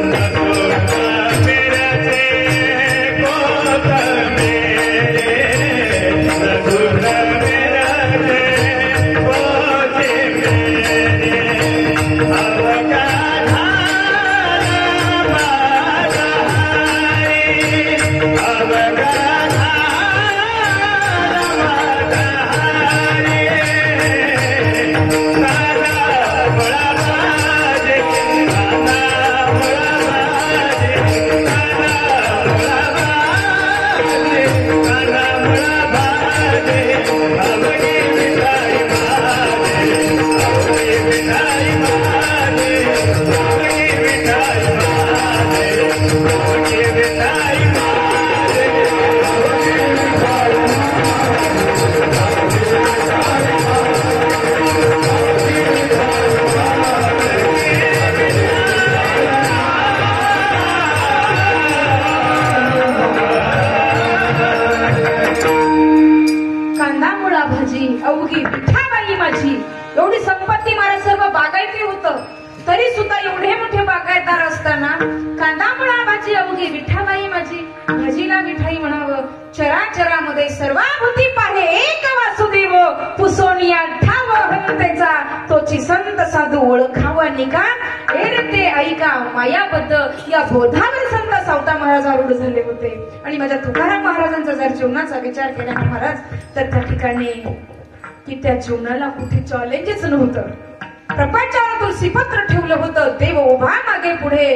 Namo अवघी विठाबाई माझी एवढी संपत्ती मला सर्व बागायती होतं, तरी सुद्धा एवढे मोठे बागायतदार असताना कांदा मुळा भाजी अवघी विठाबाई माझी, भाजीला मिठाई म्हणावं, चराचरामध्ये सर्वाभूती पाहे एक वासुदेव, पुसोनिया ठाव हंतेचा तोची संत साधू ओळखावा निका, एरते ऐका मायाबद्ध या बोधावर संत सावता महाराज आरूढ झाले होते. आणि माझ्या तुकाराम महाराजांचा जर जीवनाचा विचार केला ना महाराज, तर त्या ठिकाणी की त्या जीवनाला कुठे चॅलेंजच नव्हतं. प्रपंचावर तुलसीपत्र ठेवलं होतं, देव उभा मागे पुढे,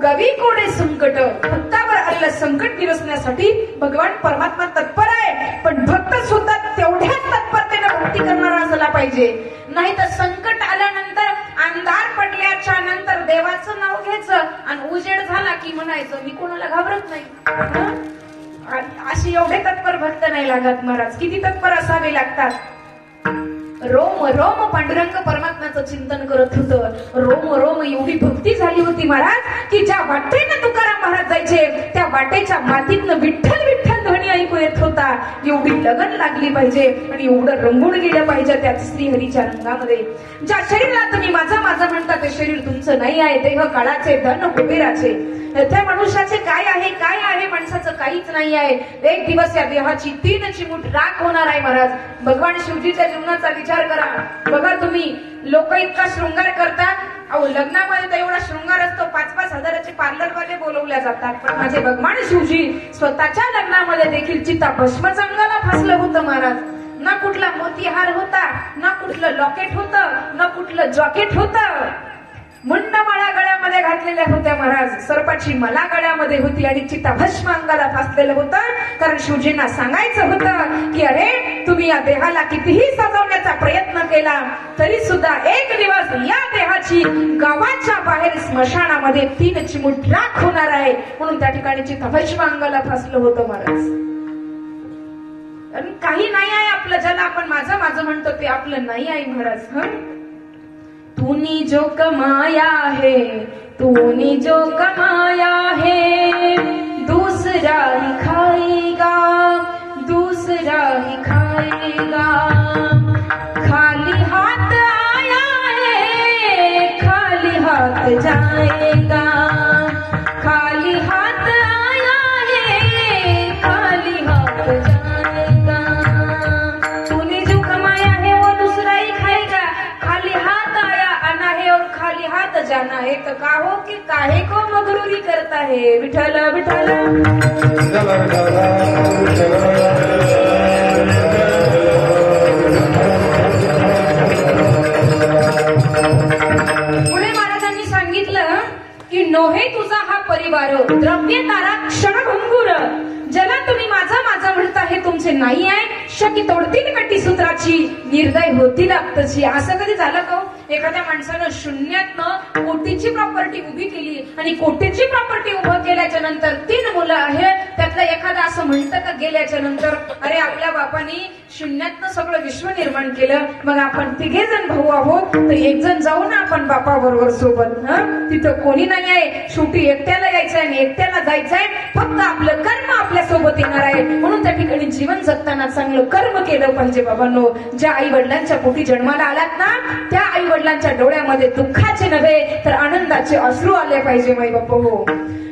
गवी कोडे संकट, भक्तावर आलेलं संकट निरसण्यासाठी भगवान परमात्मा तत्पर आहे. पण भक्त सुद्धा तेवढ्याच तत्परतेने भक्ती करणारा असला पाहिजे, नाही तर संकट आल्यानंतर अंधार पडल्याच्या नंतर देवाचं नाव घ्यायचं आणि उजेड झाला की म्हणायचं मी कोणाला घाबरत नाही. अशी एवढे तत्पर भक्त नाही लागत महाराज, किती तत्पर असावे लागतात. रोम रोम पांडुरंग परमात्म्याचं चिंतन करत होतं, रोम रोम एवढी भक्ती झाली होती महाराज की ज्या वाटेनं तुकाराम महाराज जायचे त्या वाटेच्या मातीतनं विठ्ठल विठ्ठल ध्वनी ऐकू येत होता. एवढी लगन लागली पाहिजे आणि एवढं रंगून गेलं पाहिजे त्या श्रीहरीच्या रंगामध्ये. ज्या शरीराला तुम्ही माझं माझं म्हणता ते शरीर तुमचं नाही आहे, देह काळाचे धन कुबेराचे, त्या मनुष्याचे काय आहे माणसाचं काहीच नाही आहे. एक दिवस या देहाची 3 चिमूट राख होणार आहे महाराज. भगवान शिवजीच्या जीवनाचा विचार करा. बघा तुम्ही लोक इतका शृंगार करतात, अहो लग्नामध्ये तर एवढा शृंगार असतो, 5-5 हजाराचे पार्लरवाले बोलवल्या जातात. पण माझे भगवान शिवजी स्वतःच्या लग्नामध्ये देखील चिता भस्मच अंगाला फासलं होतं महाराज. ना कुठला मोतीहार होता, ना कुठलं लॉकेट होतं, ना कुठलं जॉकेट होतं. मुंडमाळा गळ्यामध्ये घातलेल्या होत्या महाराज, सर्पाची मला गळ्यामध्ये होती आणि चिता भस्म अंगाला फासलेलं होतं. कारण शिवजींना सांगायचं होतं की अरे तुम्ही या देहाला कितीही सजवण्याचा प्रयत्न केला तरी सुद्धा एक दिवस या देहाची गावाच्या बाहेर स्मशानामध्ये 3 चिमूट राख होणार आहे. म्हणून त्या ठिकाणी चिता भस्म अंगाला फासलं होतं महाराज. काही नाही आहे आपलं, ज्याला आपण माझं माझं म्हणतो ते आपलं नाही आहे महाराज. तूने जो कमाया है, तूने जो कमाया है, दूसरा ही खाएगा, दूसरा ही खाएगा. खाली हाथ आया है, खाली हाथ जाएगा. खाली हाथ आया है, खाली हाथ जाएगा. तूने जो कमाया है वो दूसरा ही खाएगा. खाली हाथ आया आना है और खाली हाथ जाना है, तो काहो कि काहे को मगरूरी करता है. विठ्ठल विठ्ठल पुढे महाराजांनी सांगितलं की नोहे तुझा हा परिवार, द्रव्य तारा क्षणभंगूर, ज्याला तुम्ही माझं माझं म्हणता हे तुमचे नाही आहे. शकी तोडतील कटी सूत्राची, निर्दय होतील आपतची. असं कधी झालं का? एखाद्या माणसानं शून्यातनं कोटीची प्रॉपर्टी उभी केली आणि कोटीची प्रॉपर्टी उभं केल्याच्या नंतर 3 मुलं आहेत, त्यातलं एखादा असं म्हणतं का गेल्याच्या नंतर अरे आपल्या बापानी शून्यातनं सगळं विश्व निर्माण केलं, मग आपण 3 जण भाऊ आहोत तर 1 जण जाऊ ना आपण बापा बरोबर सोबत. तिथं कोणी नाही आहे, शेवटी एकट्याला यायचंय आणि एकट्याला जायचंय. फक्त आपलं कर्म आपल्या सोबत येणार आहे. म्हणून त्या ठिकाणी जीवन जगताना चांगलं कर्म केलं पाहिजे बाबांनो. ज्या आई वडिलांच्या पोटी जन्माला आलात ना, त्या आई वडिलांच्या डोळ्यामध्ये दुःखाचे नव्हे तर आनंदाचे अश्रू आले पाहिजे माई बाप हो.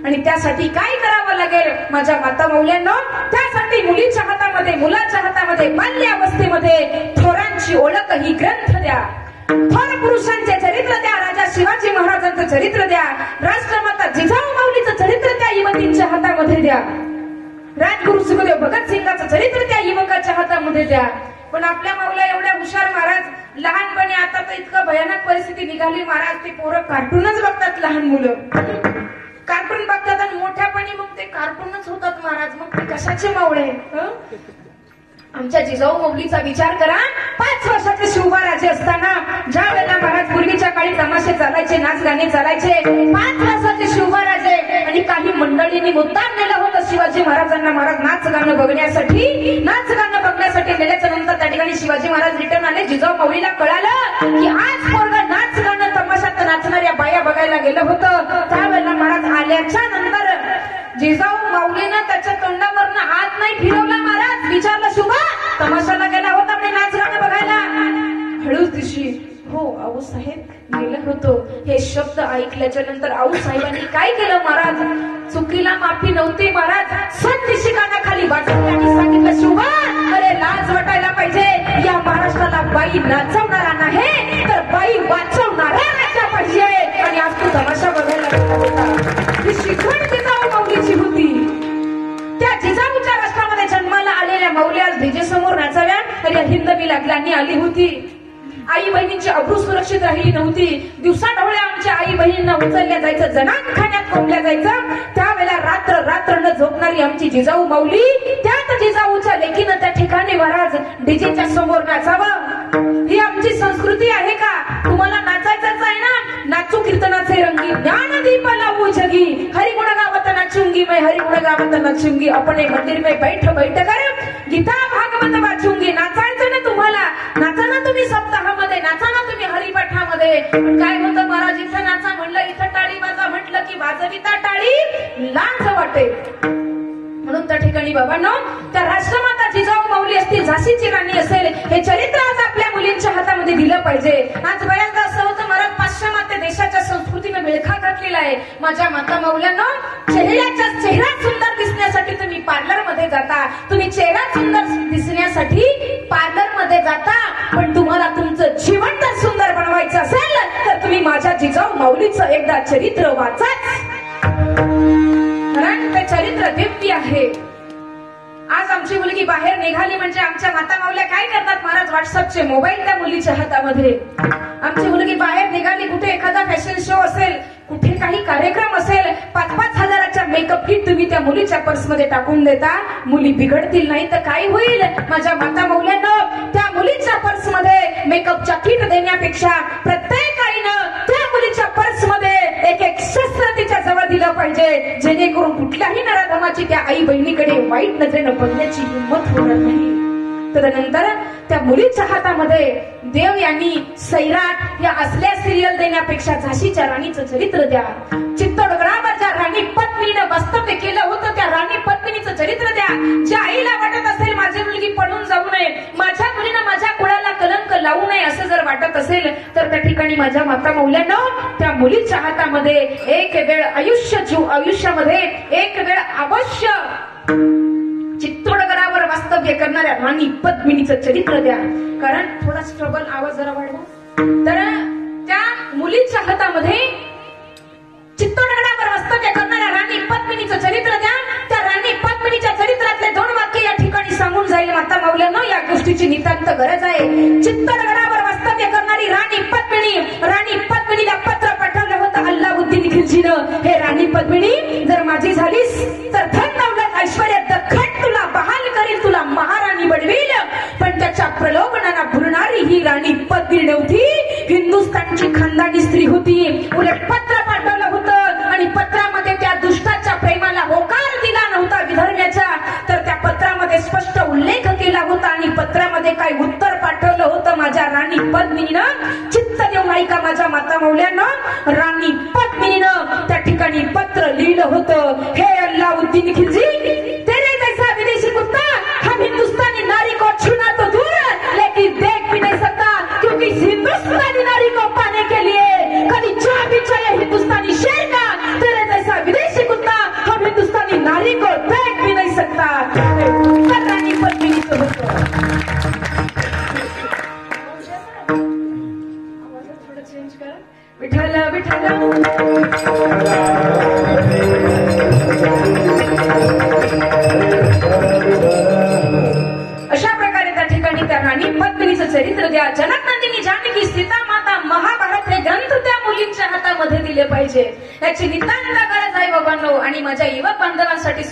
आणि त्यासाठी काय करावं लागेल माझ्या माता मौल्यांनो? त्यासाठी मुलीच्या हातामध्ये, मुलाच्या हातामध्ये, बाल्य अवस्थेमध्ये थोरांची ओळख ही ग्रंथ द्या. थोर पुरुषांचे चरित्र द्या. राजा शिवाजी महाराजांचं चरित्र द्या. राष्ट्रमाता जिजाऊ माऊलीचं चरित्र त्या युवतींच्या हातामध्ये द्या. राजगुरु सुखदेव भगतसिंगाचं चरित्र त्या युवकाच्या हातामध्ये द्या. पण आपल्या माऊला एवढ्या हुशार महाराज, लहानपणी आता तर इतकं भयानक परिस्थिती निघाली महाराज, ते पोरं कार्टूनच बघतात. लहान मुलं कार्टून बघतात आणि मोठ्यापणी मग ते कार्टूनच होतात महाराज. मग ते कशाचे मावळे? आमच्या जिजाऊ माऊलीचा विचार करा. 5 वर्षाचे शिवबा राजे असताना ज्या वेळेला महाराज पूर्वीच्या काळी तमाशे चालायचे, नाच गाणे चालायचे, 5 वर्षाचे शिवबा राजे आणि काही मंडळींनी मुद्दाम नेलं होतं शिवाजी महाराजांना महाराज नाच गाणं बघण्यासाठी. नाच गाणं बघण्यासाठी नेल्याच्या नंतर त्या ठिकाणी शिवाजी महाराज रिटर्न आले. जिजाऊ माऊलीला कळालं की आज पोरगा नाच गाणं तमाशात नाचणाऱ्या बाया बघायला गेलं होतं. त्यावेळेला महाराज आल्याच्या नंतर जिजाऊ माऊलीनं त्याच्या तोंडावरनं हात नाही फिरवला महाराज. विचारलं शुभा तमाशाला गेला होता म्हणजे नाच गाणं बघायला? हळूच दिशी हो आऊ साहेब गेलं होतो. हे शब्द ऐकल्याच्या नंतर आऊ साहेबांनी काय केलं महाराज? चुकीला माफी नव्हती महाराज. स्वतः कानाखाली वाटलं आणि सांगितलं शुभा अरे लाज वाटायला पाहिजे. या महाराष्ट्राला बाई नाचवणारा नाही तर बाई वाचवणारा नाचला पाहिजे. आणि आज तू तमाशा बघायला गेला होता. ही शिकवण जिजाऊ माऊलीची होती. त्या जिजाऊच्या राष्ट्रामध्ये जन्माला आलेल्या माऊली आज डीजे समोर नाचाव्या तर या हिंद मिलाग्लांनी आली होती. आई बहिणींची अब्रू सुरक्षित राहिली नव्हती. दिवसाढवळ्या आमच्या आई बहिणींना उचलल्या जायचं, जनानखान्यात कोंबल्या जायचं. त्यावेळेला रात्र रात्र न झोपणारी आमची जिजाऊ माऊली, त्यात जिजाऊच्या लेकीनं त्या ठिकाणी महाराज डीजेच्या समोर नाचावं. ही आमची संस्कृती आहे का? तुम्हाला नाचायचंच आहे ना? नाचू कीर्तनाचे रंगी, ज्ञानदीप लावू जगी, हरिगुण गावत नाचूंगी मैं, हरिगुण गावत नाचूंगी, अपने मंदिर में बैठ बैठ कर गीता भागवत वाचूंगी. नाचायचं ना तुम्हाला? नाचा ना तुम्ही सप्ताहामध्ये, नाचा ना तुम्ही हरिपाठामध्ये. काय होतं महाराज? इथं नाचा म्हणलं, इथं टाळी वाजा म्हटलं की वाजविता टाळी लाज वाटे. म्हणून त्या ठिकाणी बाबांनो त्या राष्ट्रमाता जिजाऊ माऊली असतील, झाशीची राणी असेल, हे चरित्र आज आपल्या मुलींच्या हातामध्ये दिलं पाहिजे. आज बऱ्याचदा असं होतं महाराज पाश्चिमात्य देशाच्या संस्कृतीने विळखा घातलेला आहे. माझ्या माता माऊल्यांनो चेहरा सुंदर दिसण्यासाठी तुम्ही पार्लर मध्ये जाता, तुम्ही चेहरा सुंदर दिसण्यासाठी पार्लर मध्ये जाता, पण तुम्हाला तुमचं जीवन जर सुंदर बनवायचं असेल तर तुम्ही माझ्या जिजाऊ माऊलीचं एकदा चरित्र वाचाच. कारण ते चरित्र दिव्य आहे. आज आमची मुलगी बाहेर निघाली म्हणजे आमच्या माता माऊल्या काय करतात महाराज? व्हॉट्सअपचे मोबाईल त्या मुलीच्या हातामध्ये. आमची मुलगी बाहेर निघाली, कुठे एखादा फॅशन शो असेल, कुठे काही कार्यक्रम असेल, 5-5 हजाराच्या मेकअप किट तुम्ही त्या मुलीच्या पर्समध्ये टाकून देता. मुली बिघडतील नाही तर काय होईल? माझ्या माता माऊल्यांना त्या मुलीच्या पर्समध्ये मेकअपच्या किट देण्यापेक्षा प्रत्येक आईनं त्या मुलीच्या पर्समध्ये एक शस्त्र तिच्या जवळ दिलं पाहिजे, जेणेकरून कुठल्याही नराधमाची त्या आई बहिणीकडे वाईट नजरेनं बघण्याची हिंमत होणार नाही. तदनंतर त्या मुलीच्या हातामध्ये देव यांनी सैराट या असल्या सिरियल देण्यापेक्षा झाशीच्या राणीचं चरित्र द्या. चित्तोडगडावर ज्या राणी पद्मिनीनं वास्तव्य केलं होतं त्या राणी पद्मिनीचं चरित्र द्या. ज्या आईला वाटत असेल माझी मुलगी पळून जाऊ नये, माझ्या मुलीनं माझ्या कुळाला कलंक लावू नये असं जर वाटत असेल तर त्या ठिकाणी माझ्या माता मौल्यांनो त्या मुलीच्या हातामध्ये एक वेळ आयुष्यामध्ये एक वेळ अवश्य चित्तोडगडावर वास्तव्य करणाऱ्या राणी पद्मिनीचं चरित्र द्या. कारण थोडा स्ट्रगल आवाज जरा वाढवा. तर त्या मुलीच्या हातामध्ये चित्तोडगडावर वास्तव्य करणाऱ्या राणी पद्मिनीचं चरित्र द्या. त्या राणी पद्मिनीच्या चरित्रातले 2 वाक्य या ठिकाणी सांगून जाईल माता मौल्यांनो. या गोष्टीची नितांत गरज आहे. चित्तोडगडावर वास्तव्य करणारी राणी पद्मिनीला पत्र पाठवलं होतं अल्लाउद्दीन खिलजीनं. हे राणी पद्मिनी जर माझी झालीस तर धन दौलत ऐश्वर्य दखन तुला बहाल करील, तुला महाराणी बनवील. पण त्याच्या प्रलोभनाला भुलणारी ही राणी पद्मिनी नव्हती, हिंदुस्थानची खानदानी स्त्री होती. उलट पत्र पाठवलं होतं आणि पत्रामध्ये त्या दुष्टाच्या प्रेमाला होकार दिला नव्हता विधर्म्याच्या, तर त्या पत्रामध्ये स्पष्ट उल्लेख केला होता. आणि पत्रामध्ये काय उत्तर पाठवलं होतं माझ्या राणी पद्मिनीनं? चित्त देऊ नाही का माझ्या माता मौल्यांना? राणी पद्मिनीनं त्या ठिकाणी पत्र लिहिलं होतं, हे अल्लाउद्दीन खिलजी, तेरे जैसा विदेशी कुत्ता हम हिंदुस्तानी नारी को छूना तो दूर लेकिन देख भी नहीं सकता, क्योंकि हिंदुस्तानी नारी को पाने के लिए कभी जा भी चाहिए हिंदुस्तानी शेर का. तेरे जैसा विदेशी कुत्ता हम हिंदुस्तानी नारी को देख भी नहीं सकता. राणी पद्मिनीचं होतं. थोडं चेंज करा. विठ्ठल विठ्ठल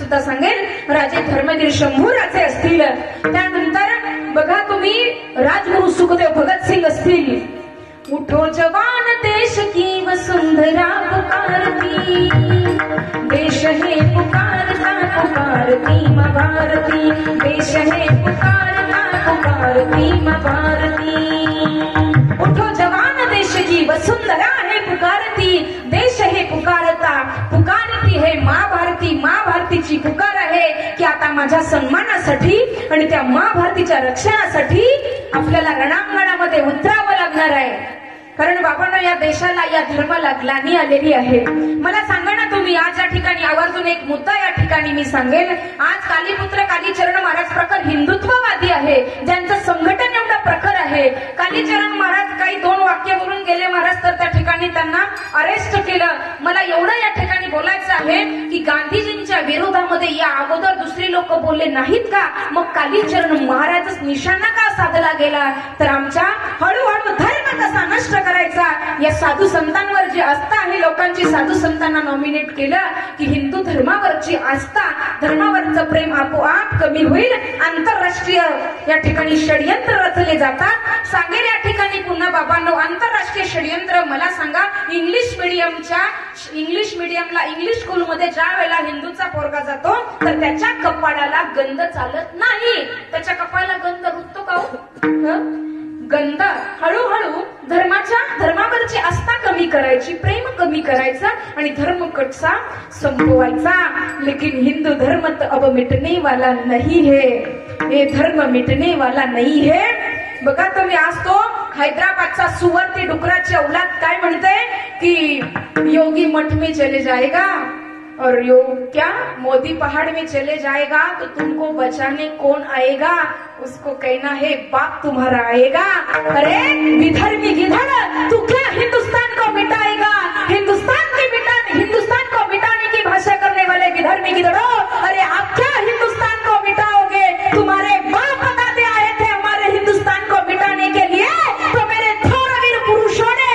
सुद्धा सांगेल. राजे धर्मवीर शंभू राजे असतील, त्यानंतर बघा तुम्ही राजगुरु सुखदेव भगतसिंग असतील. उठो जवान देश की वसुंधरा पुकारती, देश है पुकारता पुकारती माँ भारती, देश है पुकारता पुकारती माँ भारती. उठो जवान देश की वसुंधरा है पुकारती, देश है पुकारता पुकारती है माँ भारती. माँ भारतीची पुकार आहे की आता माझ्या सन्मानासाठी आणि त्या माँ भारतीच्या रक्षणासाठी आपल्याला रणांगणामध्ये उतरावं लागणार आहे. कारण बाबांना या देशाला, या धर्माला ग्लानी आलेली आहे. मला सांगा ना तुम्ही, आज या ठिकाणी आवर्जून एक मुद्दा या ठिकाणी मी सांगेन. आज कालीपुत्र कालीचरण महाराज प्रखर हिंदुत्ववादी आहे, ज्यांचं संघटन एवढं प्रखर आहे. कालीचरण महाराज काही 2 वाक्य बोलून गेले महाराज, तर त्या ठिकाणी त्यांना अरेस्ट केलं. मला एवढं या ठिकाणी बोलायचं आहे की गांधीजींच्या विरोधामध्ये या अगोदर दुसरी लोक बोलले नाहीत का? मग कालीचरण महाराजच निशाणा का साधला गेला? तर आमच्या हळूहळू धर्म कसा नष्ट करायचा, या साधू संतांवर जी आस्था आहे लोकांची, साधू संतांना नॉमिनेट केलं की हिंदू धर्मावरची आस्था, धर्मावरचं प्रेम आपोआप कमी होईल. आंतरराष्ट्रीय या ठिकाणी षडयंत्र रचले जातात. सांगेल या ठिकाणी पुन्हा बाबांनो, आंतरराष्ट्रीय षडयंत्र. मला सांगा, इंग्लिश मिडियमला इंग्लिश स्कूलमध्ये ज्या वेळेला हिंदूचा पोरगा जातो तर त्याच्या कपाळाला गंध चालत नाही. त्याच्या कपाळाला गंध रुततो का हो? गंध. हळूहळू धर्मावरची आस्था कमी करायची, प्रेम कमी करायचा आणि धर्म कटसा संपवायचा. लेकिन हिंदू धर्म तो अब मिटने वाला नहीं है, ये धर्म मिटने वाला नहीं है. बघा तुम्ही, आज तो हैदराबादचा सुवर्ती डुकराची औलाद काय म्हणते की योगी मठ में चले जाएगा और क्या मोदी पहाड़ में चले जाएगा तो तुमको बचाने कौन आएगा? उसको कहना है बाप तुम्हारा आएगा. अरे विधर्मी गिधड़, तू क्या हिंदुस्तान को मिटाएगा? हिंदुस्तान को मिटाने की भाषा करने वाले विधर्मी गिधड़ो, अरे आप क्या हिंदुस्तान को मिटाओगे? तुम्हारे बाप बताते आए थे हमारे हिंदुस्तान को मिटाने के लिए, तो मेरे थोरवीर पुरुषों ने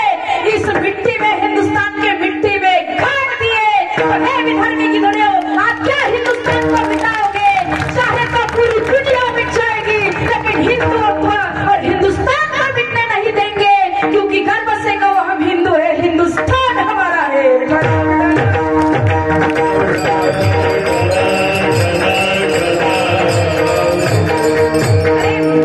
इस मिट्टी में, हिंदुस्तान के मिट्टी में गाड़ दिए. विधर्मी गिधड़ो, आप क्या हिंदुस्तान को मिटाओगे? चाहे तो पूरी दुनिया मिट जाएगी, लेकिन हिंदुत्व और हिंदुस्तान को मिटने नहीं देंगे, क्योंकि गर्व से कहो हम हिंदू है, हिंदुस्तान हमारा है.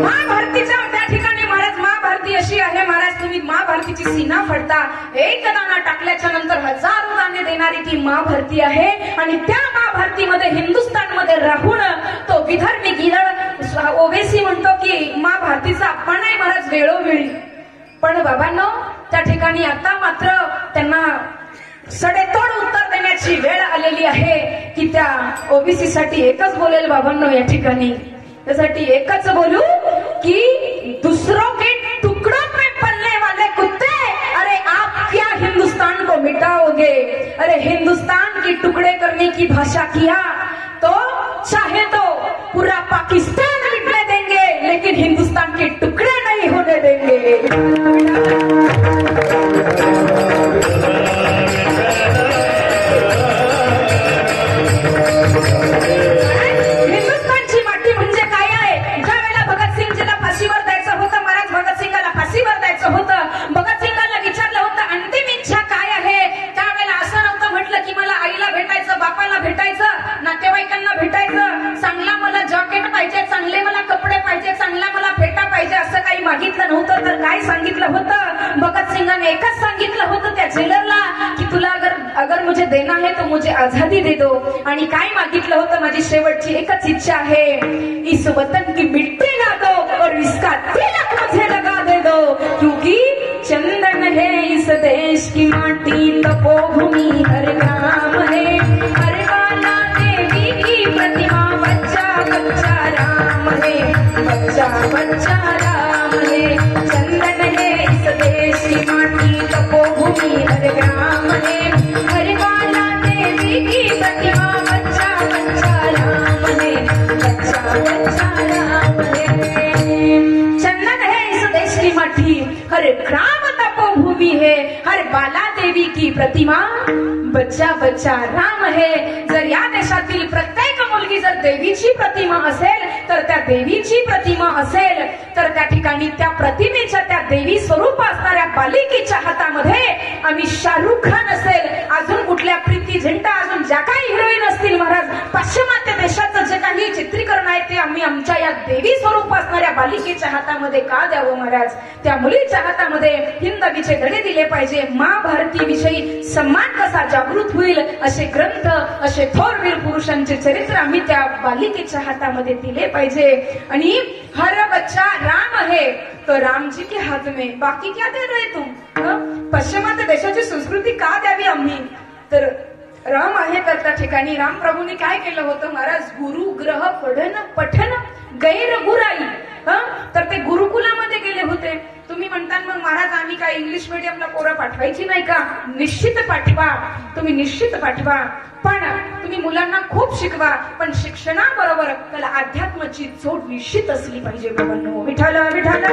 माँ भारतीच्या त्या ठिकाणी महाराज, माँ भारती अशी आहे महाराज, तुम्ही माँ भारतीची सीना फडता. एक दाना टाकल्याच्या नंतर हजारो दाणे देणारी ती माँ भारती आहे. आणि त्या माँ भारतीमध्ये, हिंदुस्थानमध्ये राहून तो विधर्मी गिधड ओवेसी म्हणतो की माँ भारतीचा अपमान आहे महाराज वेळोवेळी. पण बाबांनो, त्या ठिकाणी आता मात्र त्यांना सडेतोड उत्तर देण्याची वेळ आलेली आहे की त्या ओबीसी साठी एकच बोलेल बाबांनो या ठिकाणी. त्यासाठी एकच बोलू की दूसरों के टुकड़ों में पलने वाले कुत्ते, अरे आप क्या हिंदुस्तान को मिटाओगे? अरे हिंदुस्तान की टुकड़े करने की भाषा किया तो चाहे तो पूरा पाकिस्तान मिटने देंगे, लेकिन हिंदुस्तान के टुकड़े नहीं होने देंगे. हिंदुस्तानची माती म्हणजे काय आहे? ज्या वेळेला भगतसिंगजीला फाशीवर द्यायचं होतं महाराज, भगतसिंगाला फाशीवर द्यायचं होतं, भगतसिंगाला विचारलं होतं अंतिम इच्छा काय आहे? त्यावेळेला असं नव्हतं म्हटलं की मला आईला भेटायचं, बापाला भेटायचं, नातेवाईकांना भेटायचं, चांगला मला जॉकेट पाहिजे, चांगले मला कपडे पाहिजे, चांगला मला फेटा पाहिजे, असं काही मागितलं नव्हतं. तर काय सांगितलं होतं? भगतसिंगाने एकच सांगितलं होतं त्या जेलरला की तुला अगर मुझे देना है तो मुझे आजादी दे दो. आणि काय मागितलं होतं? माझी शेवटची एकच इच्छा आहे, इस वतन की मिट्टी ला दो और इसका तिलक मुझे लगा दे दो, क्योंकि चंदन है इस देश की माटी, तपोभूमि हर ग्राम है, हर बाला देवी की प्रतिमा, बच्चा बच्चा राम है, बच्चा बच्चा राम है. चंदन है इस देश की माटी, तपोभूमि हर ग्राम है, हर बाला देवी की प्रतिमा, बच्चा बच्चा राम है, बच्चा बच्चा राम है. चंदन है इस देश की माटी, हर ग्राम तपोभूमि है, हर बाला देवी की प्रतिमा, बच्चा बच्चा राम है. जर या देशातील प्रत्येक मुलगी जर देवीची प्रतिमा असेल तर त्या देवीची प्रतिमा असेल तर त्या ठिकाणी त्या प्रतिमेच्या त्या देवी स्वरूप असणाऱ्या बालिकेच्या हातामध्ये आम्ही शाहरुख खान असेल, अजून कुठल्या प्रीती झिंटा, अजून ज्या काही हिरोईन असतील महाराज, पाश्चिमात्य देशाचं जे काही चित्रीकरण आहे ते आम्ही आमच्या या देवी स्वरूप असणाऱ्या बालिकेच्या हातामध्ये का द्यावं महाराज. त्या मुलीच्या हातामध्ये हिंदवीचे धडे दिले पाहिजे. महाभारती विषयी सन्मान कसा जागृत होईल असे ग्रंथ, असे थोरवीर पुरुषांचे चरित्र आम्ही त्या बालिकेच्या हातामध्ये दिले पाहिजे. आणि हर बच्चा राम है तो राम जी के हाथ में, बाकी क्या दे रहे तुम. पश्चिमात्य देशाची संस्कृती का द्यावी आम्ही. तर राम आहे तर त्या ठिकाणी राम प्रभूंनी काय केलं होतं महाराज, गुरु ग्रह पठन गैर गुराई. तर ते गुरुकुलामध्ये गेले होते. तुम्ही म्हणता मग महाराज आम्ही काय इंग्लिश मीडियमला पोरं पाठवायची नाही का. निश्चित पाठवा, तुम्ही निश्चित पाठवा, पण तुम्ही मुलांना खूप शिकवा, पण शिक्षणाबरोबर त्याला अध्यात्माची जोड निश्चित असली पाहिजे बाबांनो. विठ्ठल विठ्ठल.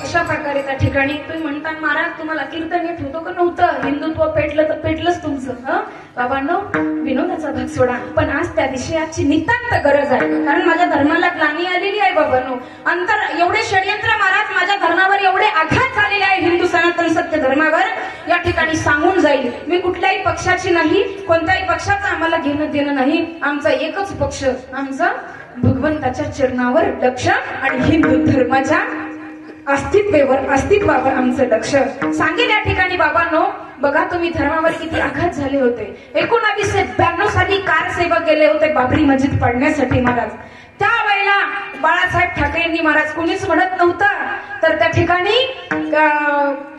अशा प्रकारे त्या ठिकाणी तुम्ही म्हणता महाराज तुम्हाला कीर्तन येत होतं का नव्हतं, हिंदुत्व पेटलं तर पेटलंच तुमचं. बाबांनो विनोदाचा भाग सोडा, पण आज त्या विषयाची नितांत गरज आहे. कारण माझ्या धर्माला ग्लानी आलेली आहे बाबांनो. अंतर एवढे षडयंत्र महाराज माझ्या धर्मावर एवढे आघात झालेले आहे, हिंदू सनातन सत्य धर्मावर या ठिकाणी सांगून जाईल. मी कुठल्याही पक्षाची नाही, कोणत्याही पक्षाचं आम्हाला घेणं देणं नाही. आमचा एकच पक्ष, आमचा भगवंताच्या चरणावर लक्ष आणि हिंदू धर्माच्या अस्तित्वावर आमचं लक्ष. सांगेल या ठिकाणी बाबांनो, बघा तुम्ही धर्मावर किती आघात झाले होते. 1992 साली कारसेवक गेले होते बाबरी मस्जिद पाडण्यासाठी महाराज. त्यावेळेला बाळासाहेब ठाकरेंनी महाराज कुणीच म्हणत नव्हतं, तर त्या ठिकाणी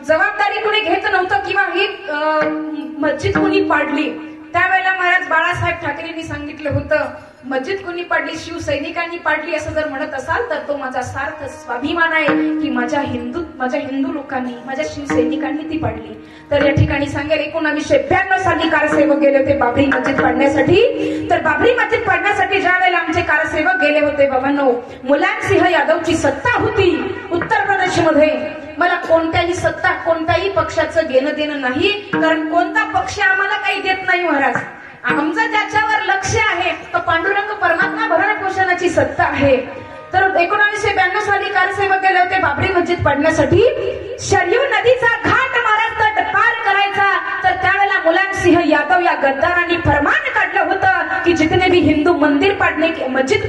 जबाबदारी कुणी घेत नव्हतं किंवा ही मस्जिद कुणी पाडली. त्यावेळेला महाराज बाळासाहेब ठाकरेंनी सांगितलं होतं, मस्जिद कुणी पाडली, शिवसैनिकांनी पाडली असं जर म्हणत असाल तर तो माझा सार्थ स्वाभिमान आहे की माझ्या हिंदू लोकांनी, माझ्या शिवसैनिकांनी ती पाडली. तर या ठिकाणी सांगेल 1992 साली कारसेवक गेले होते बाबरी मस्जिद पाडण्यासाठी. तर बाबरी मस्जिद पाडण्यासाठी ज्या वेळेला आमचे कारसेवक गेले होते बाबांनो, मुलायमसिंह यादवची सत्ता होती उत्तर प्रदेशमध्ये. मला कोणत्याही सत्ता, कोणत्याही पक्षाचं घेणं देणं नाही, कारण कोणता पक्ष आम्हाला काही देत नाही महाराज. आमचं ज्याच्यावर लक्ष आहे तो पांडुरंग परमात्मा भरण पोषणाची सत्ता आहे. तर 1992 साली कारसेवक गेले होते बाबरी मस्जिद पाडण्यासाठी. शरयू नदीचा घाट महाराज तट पार करायचा, तर त्यावेळेला मुलायमसिंह यादव या गद्दारांनी फरमान काढलं होतं की जितने भी हिंदू मस्जिद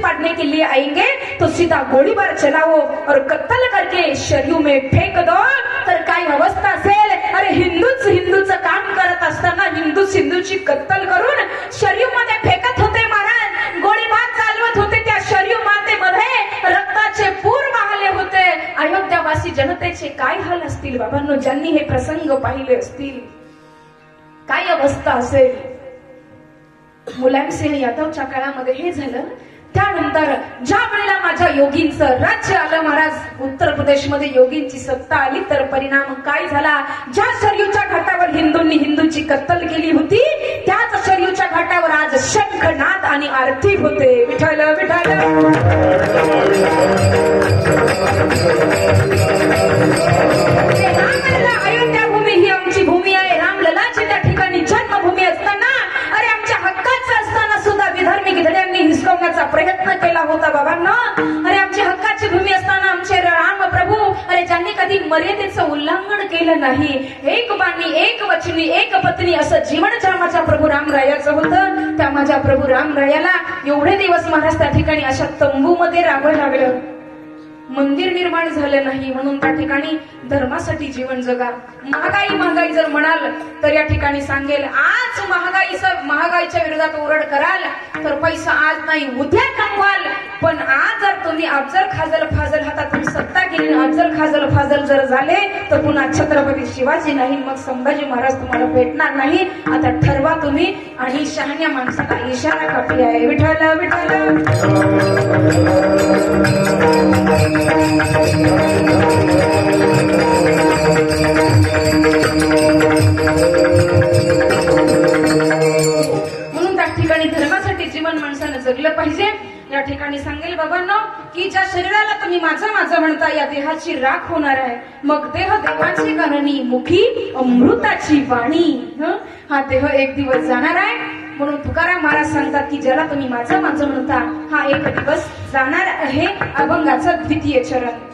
पाडने के लिए आएंगे तो सीधा गोळीबार चलाओ और कत्ल करके शरयू में फेक दो. तर काय अवस्था असेल. अरे हिंदूचं काम करत असताना हिंदूची कत्तल करून शरयू मध्ये फेकत होते महाराज. गोळीबार चालवत होते. त्या शरयू मातेमध्ये रक्ताचे पूर वाहले होते. अयोध्यावासी जनतेचे काय हाल असतील बाबांनो, ज्यांनी हे प्रसंग पाहिले असतील. काय अवस्था असेल. मुलायमसिंह यादवच्या काळामध्ये हे झालं. त्यानंतर ज्या वेळेला माझ्या योगींचं राज्य आलं महाराज, उत्तर प्रदेशमध्ये योगींची सत्ता आली, तर परिणाम काय झाला. ज्या शरयूच्या घाटावर हिंदूंनी हिंदूची कत्तल केली होती, त्याच शरयूच्या घाटावर आज शंखनाद आणि आरती होते. विठ्ठल विठ्ठल. अयोध्या भूमी ही आमची भूमी आहे. रामललाची त्या ठिकाणी जन्मभूमी असताना, अरे आमच्या हक्काचं असताना सुद्धा विधार्मिक धड्यांनी हिसकवण्याचा प्रयत्न केला होता बाबांना. अरे आमची हक्काची भूमी असताना आमचे राम प्रभू, अरे ज्यांनी कधी मर्यादेचं उल्लंघन केलं नाही, एक बाणी एक वचनी एक पत्नी असं जीवन ज्या माझ्या प्रभू रामरायाचं होतं, त्या माझ्या प्रभू रामरायाला एवढे दिवस महाराज त्या ठिकाणी अशा तंबूमध्ये राहावं लागलं. मंदिर निर्माण झालं नाही, म्हणून त्या ठिकाणी धर्मासाठी जीवन जगा. महागाई जर म्हणाल तर या ठिकाणी सांगेल, आज महागाईच्या विरोधात ओरड कराल तर पैसा आज नाही उद्या कमवाल, पण आज जर तुम्ही अफजल खाजल फाजल हातातून सत्ता गेली, अफजल खाजल फाजल जर झाले तर पुन्हा छत्रपती शिवाजी नाही, मग संभाजी महाराज तुम्हाला भेटणार नाही. आता ठरवा तुम्ही. आणि शहाण्या माणसाला इशारा कापी आहे. विठ्ठल विठ्ठल. म्हणून त्या ठिकाणी धर्मासाठी बाबांनो की ज्या शरीराला तुम्ही माझं माझं म्हणता या देहाची राख होणार आहे. मग देह देवाची गणनी मुखी अमृताची वाणी. हा देह एक दिवस जाणार आहे. म्हणून तुकाराम महाराज सांगतात की ज्याला तुम्ही माझं माझं म्हणता हा एक दिवस जाणार आहे. अभंगाचं द्वितीय चरण.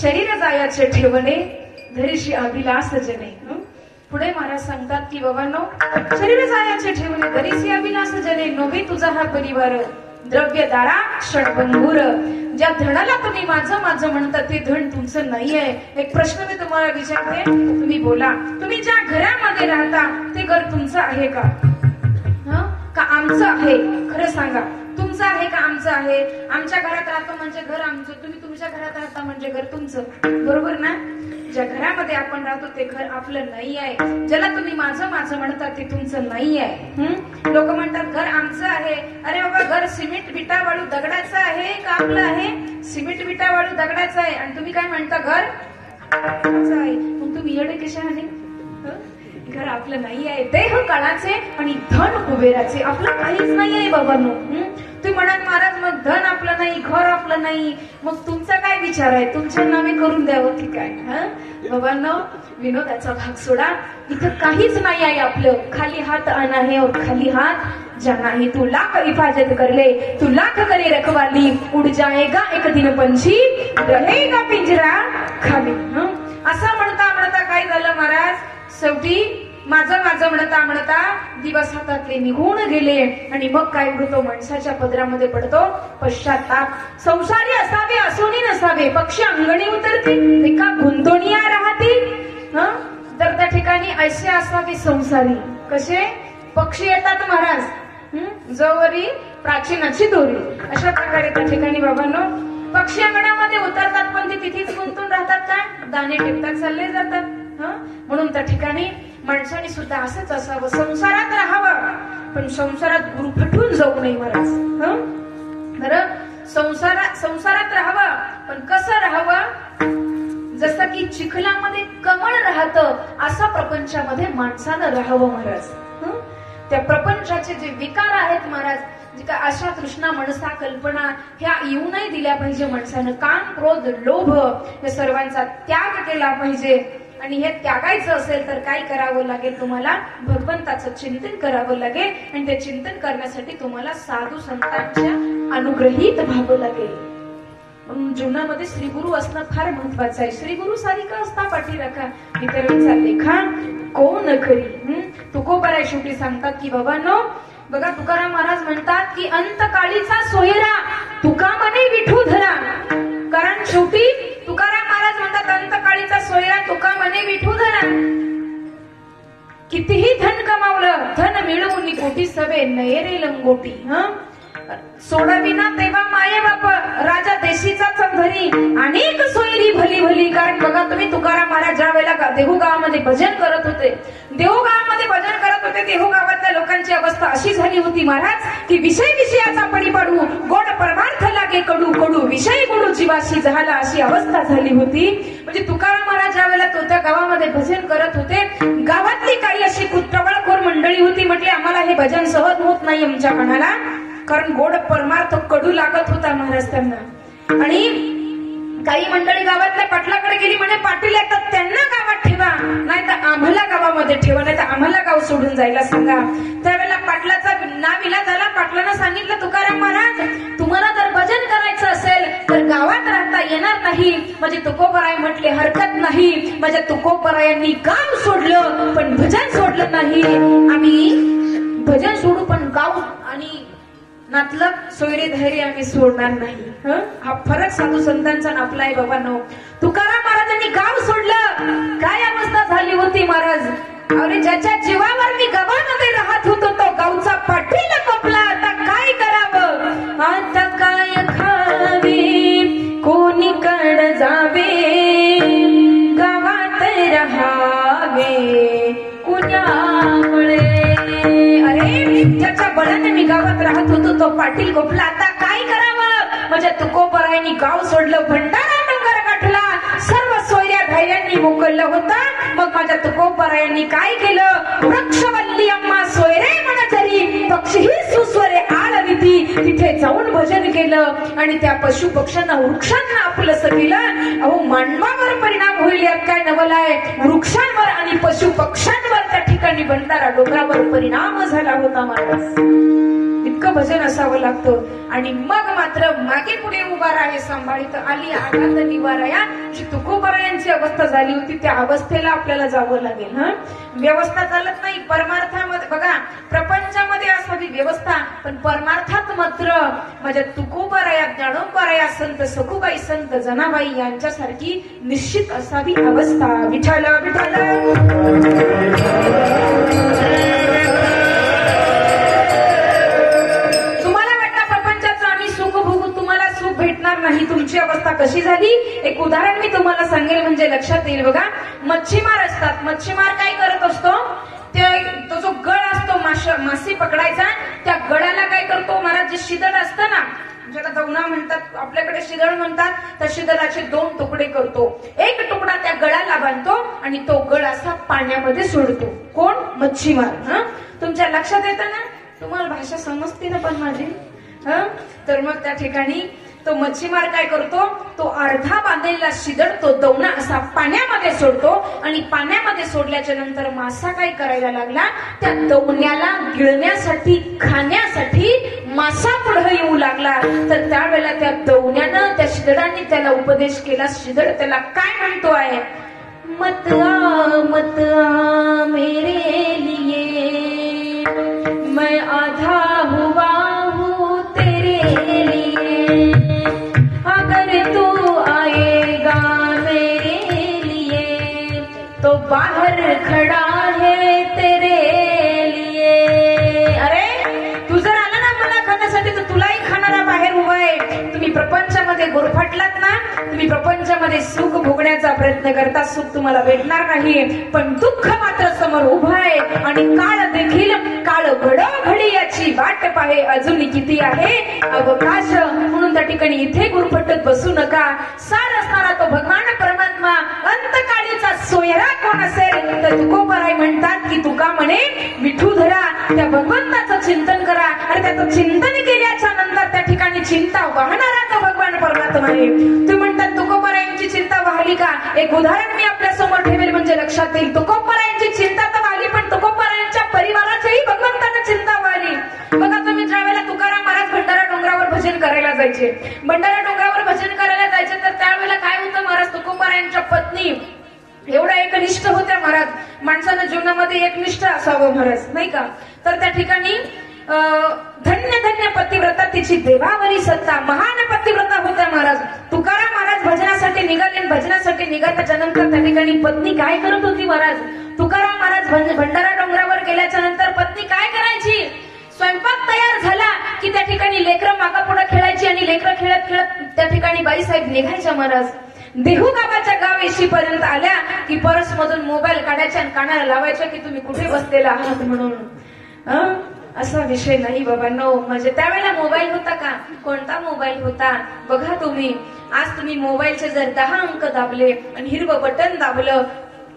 शरीर जायाचे ठेवणे धरीशी अभिलाष जने. पुढे महाराज सांगतात की बाबांनो शरीर जायाचे ठेवणे धरीशी अभिलाष जने. नव्हे तुझा हा परिवार द्रव्य दारा षडभंगूर. ज्या धनाला तुम्ही माझं माझं म्हणता ते धन तुमचं नाही आहे. एक प्रश्न मी तुम्हाला विचारते, तुम्ही बोला. तुम्ही ज्या घरामध्ये राहता ते घर तुमचं आहे का? का आमचं आहे? खरं सांगा, तुमचं आहे का आमचं आहे? आमच्या घरात राहतो म्हणजे घर आमचं, तुम्ही तुमच्या घरात राहता म्हणजे घर तुमचं, बरोबर ना? ज्या घरामध्ये आपण राहतो ते घर आपलं नाही आहे. ज्याला तुम्ही माझं माझं म्हणता ते तुमचं नाही आहे. लोक म्हणतात घर आमचं आहे. अरे बाबा, घर सिमेंट विटा वाळू दगडाचं आहे का आपलं आहे? सिमेंट विटा वाळू दगडाचं आहे आणि तुम्ही काय म्हणता घर आमचं आहे. मग तुम्ही येडे कशाने? घर आपलं नाही आहे. देह काळाचे आणि धन कुबेराचे. आपलं काहीच नाही आहे बाबांनो. तुम्ही म्हणाल महाराज मग धन आपलं नाही, घर आपलं नाही, मग तुमचा काय विचार आहे? तुमच्या नावे करून द्यावं की काय? बाबांनो, विनोदाचा भाग सोडा. इथं काहीच नाही आहे आपलं. खाली हात आना है और खाली हात जाना है. तू लाख हिफाजत कर ले, तू लाख करे रखवाली, उड़ जाएगा एक दिन पंछी, रहेगा पिंजरा खाली. असं म्हणता म्हणता काय झालं महाराज? शेवटी माझं माझं म्हणता म्हणता दिवस हातातले निघून गेले आणि मग काय होतो? माणसाच्या पदरामध्ये पडतो पश्चाताप. संसारी असावे असोनी नसावे, पक्षी अंगणी उतरते एका गुंतवणीया राहते. तर त्या ठिकाणी ऐसे असावे संसारी. कसे? पक्षी येतात महाराज जवरी प्राचीनाची दोरी. अशा प्रकारे त्या ठिकाणी बाबांनो पक्षी अंगणामध्ये उतरतात पण ते तिथेच गुंतून राहतात. काय दाणे टिपतात चालले जातात. म्हणून त्या ठिकाणी माणसाने सुद्धा असंच असावं. संसारात राहावं पण संसारात गुरफटून जाऊ नये महाराज. बरं, संसारात राहावं पण कसं राहावं? जसं की चिखलामध्ये कमळ राहतं असं प्रपंचामध्ये माणसानं राहावं महाराज. त्या प्रपंचाचे जे विकार आहेत महाराज, जे का आशा तृष्णा मनसा कल्पना ह्या येऊ नाही दिल्या पाहिजे माणसानं. काम क्रोध लोभ या सर्वांचा त्याग केला पाहिजे. आणि हे त्यागायचं असेल तर काय करावं लागेल? तुम्हाला भगवंताचं चिंतन करावं लागेल आणि ते चिंतन करण्यासाठी तुम्हाला साधू संतांच्या अनुग्रहित व्हावं लागेल. म्हणून जीवनामध्ये श्रीगुरु असणं फार महत्वाचं आहे. श्रीगुरु सारिका असता पाठी राखा, इतरांचा लेखा कोण करी. तुकोबाराय शेवटी सांगतात की बाबांनो बघा तुकाराम महाराज म्हणतात की अंतकाळीचा सोयरा तुका म्हणे विठू धरा. कारण शेवटी तुकाराम महाराज म्हणतात अंतकाळीचा सोयरा तुका म्हणे विठू धरा. कितीही धन कमावलं, धन मिळवून कोटी सवे नये रे लंगोटी. सोडाविना तेव्हा माये बाप राजा देशीचाच घरी अनेक सोयरी भली भली. कारण बघा तुम्ही तुकाराम महाराज ज्या वेळेला देहू गावामध्ये भजन करत होते, देहू गावामध्ये भजन करत होते, देहू गावातल्या लोकांची अवस्था अशी झाली होती महाराज की विषय विषयाचा पडी पाडू, गोड परमार्थ लागे कडू कडू, विषय कडू जीवाशी झाला, अशी अवस्था झाली होती. म्हणजे तुकाराम महाराज ज्या वेळेला तो त्या गावामध्ये भजन करत होते, गावातली काही अशी कुत्रबळखोर मंडळी होती. म्हटले आम्हाला हे भजन सहन होत नाही आमच्या मनाला, कारण गोड परमार्थ कडू लागत होता महाराज त्यांना. आणि काही मंडळी गावातल्या पाटलाकडे गेली, म्हणे पाटील येतात त्यांना गावात ठेवा, नाही तर आम्हाला गावामध्ये ठेवा, नाही तर आम्हाला गाव सोडून जायला सांगा. त्यावेळेला पाटलाचा नाविलाज झाला. पाटलानं सांगितलं तुकाराम महाराज तुम्हाला जर भजन करायचं असेल तर गावात राहता येणार नाही. म्हणजे तुकोबराय म्हटले हरकत नाही. माझ्या तुकोबरायांनी गाव सोडलं पण भजन सोडलं नाही. आम्ही भजन सोडू पण गाव आणि नातलं सोयरे धैर्य आम्ही सोडणार नाही. हा फरक साधू संतांचा नापला आहे बाबांनो. तुकाराम महाराजांनी गाव सोडलं, काय अवस्था झाली होती महाराज. अरे ज्याच्या जीवावर मी गावामध्ये राहत होतो तो गावचा पाटील कोपला, आता काय करावं, आता काय खावे, कोणीकडे जावे, गावात राहावे कुणामुळे. अरे ज्याच्या बळाने मी गावात राहत होतो तो पाटील गोपला, आता काय करावं. माझ्या तुकोबरायांनी गाव सोडलं, भंडारा डोंगर गाठला, सर्व सोयऱ्या धैर्यांनी मोकललं होतं. मग माझ्या तुकोबरायांनी काय केलं, वृक्षवल्ली अम्मा सोयरे म्हणतरी पक्षी सुस्वरे आळविती, तिथे जाऊन भजन केलं आणि त्या पशु पक्ष्यांना वृक्षांना आपलं केलं. अहो मानवावर परिणाम होईल यात काय नवल आहे. वृक्षांवर आणि पशु पक्ष्यांवर त्या ठिकाणी भंडारा डोंगरावर परिणाम झाला होता महाराज. इतकं भजन असावं लागतं. आणि मग मात्र मागे पुढे उभारा हे सांभाळीत आली आनंद निवाराया. जी तुकोबरायांची अवस्था झाली होती त्या अवस्थेला आपल्याला जावं लागेल. व्यवस्था चालत नाही परमार्थामध्ये. बघा प्रपंचामध्ये असावी व्यवस्था, पण परमार्थात मात्र माझ्या तुकोबराया, ज्ञानोबराया, संत सखुबाई, संत जनाबाई यांच्यासारखी निश्चित असावी अवस्था. विठ्ठल विठ्ठल. नाही तुमची अवस्था कशी झाली एक उदाहरण मी तुम्हाला सांगेल म्हणजे लक्षात येईल. बघा मच्छीमार असतात. मच्छीमार काय करत असतो, तो जो गळ असतो मासे पकडायचा, त्या गळाला काय करतो महाराज, जे शिदळ असतं ना, ज्याला दवना म्हणतात, आपल्याकडे शिदळ म्हणतात, त्या शिदळाचे 2 तुकडे करतो. एक तुकडा त्या गळाला बांधतो आणि तो गळ असा पाण्यामध्ये सोडतो. कोण, मच्छीमार. तुमच्या लक्षात येतं ना, तुम्हाला भाषा समजते ना पण माझी. तर मग त्या ठिकाणी तो मच्छीमार काय करतो, तो अर्धा बांधलेला शिदळ तो दवना असा पाण्यामध्ये सोडतो आणि पाण्यामध्ये सोडल्याच्या नंतर मासा काय करायला लागला, त्या दवण्याला गिळण्यासाठी, खाण्यासाठी मासा पुढे येऊ लागला. तर त्यावेळेला त्या दवण्यानं, त्या शिदळाने त्याला उपदेश केला. शिदळ त्याला काय म्हणतो आहे, मत आ मेरे लिए, मैं आधा हुआ हूँ तेरे लिए, अगर तू आएगा मेरे लिए तो बाहर खड़ा है तेरे लिए. अरे तू जर आला ना मला खाण्यासाठी तर तुलाही खाणारा बाहेर उभा आहे. तुम्ही प्रपंचामध्ये गोरफाटलात ना, तुम्ही प्रपंचामध्ये सुख भोगण्याचा प्रयत्न करता, सुख तुम्हाला भेटणार नाही, पण दुःख मात्र समोर उभा आहे. आणि काळ देखील, काळ घडोघडी याची वाट पाहे, अजून किती आहे अवकाश. म्हणून त्या ठिकाणी इथे गुरफटत बसू नका. सार असणारा तो भगवान परमात्मा, अंतकाळीचा सोयरा कोण असेल तर तुकोबराय म्हणतात की तुका म्हणे विठू धरा, त्या भगवंताचं चिंतन करा. आणि त्याचं चिंतन केल्याच्या नंतर त्या ठिकाणी चिंता वाहणारा तो भगवान परमात्मा आहे. तुम्ही म्हणतात तुकोबरायांची चिंता वाहली का, एक उदाहरण मी आपल्या समोर ठेवेल म्हणजे लक्षात येईल. तुकोबरायांची चिंता तर वाहली, पण तुकोबरायांच्या परिवाराचीही भगवंतानं चिंता वाहली. बघा तुम्ही ज्या वेळेला तुकाराम महाराज भंडारा डोंगरावर भजन करायला जायचे, भंडारा डोंगरावर भजन करायला जायचे, तर त्यावेळेला काय होतं महाराज, तुकोबरायांच्या पत्नी एवढ्या एकनिष्ठ होत्या महाराज. माणसानं जीवनामध्ये एकनिष्ठ असावं महाराज, नाही का. तर त्या ठिकाणी धन्य धन्य पतिव्रता तिची देवावरी सत्ता, महान पतिव्रता होत्या महाराज. तुकाराम महाराज भजनासाठी निघाले. भजनासाठी निघाल्याच्या नंतर त्या ठिकाणी पत्नी काय करत होती महाराज? तुकाराम महाराज भंडारा डोंगरावर गेल्याच्या नंतर पत्नी काय करायची? स्वयंपाक तयार झाला की त्या ठिकाणी लेकरं मागापुढे खेळायची आणि लेकरं खेळत खेळत त्या ठिकाणी बाईसाहेब निघायच्या महाराज. देहू गावाच्या गाव पर्यंत आल्या की परस मधून मोबाईल काढायच्या आणि कानाला लावायच्या की तुम्ही कुठे बसलेला आहात म्हणून. असा विषय नाही बाबांनो. म्हणजे त्यावेळेला मोबाईल होता का? कोणता मोबाईल होता? बघा तुम्ही, आज तुम्ही मोबाईलचे जर 10 अंक दाबले आणि हिरवं बटन दाबलं,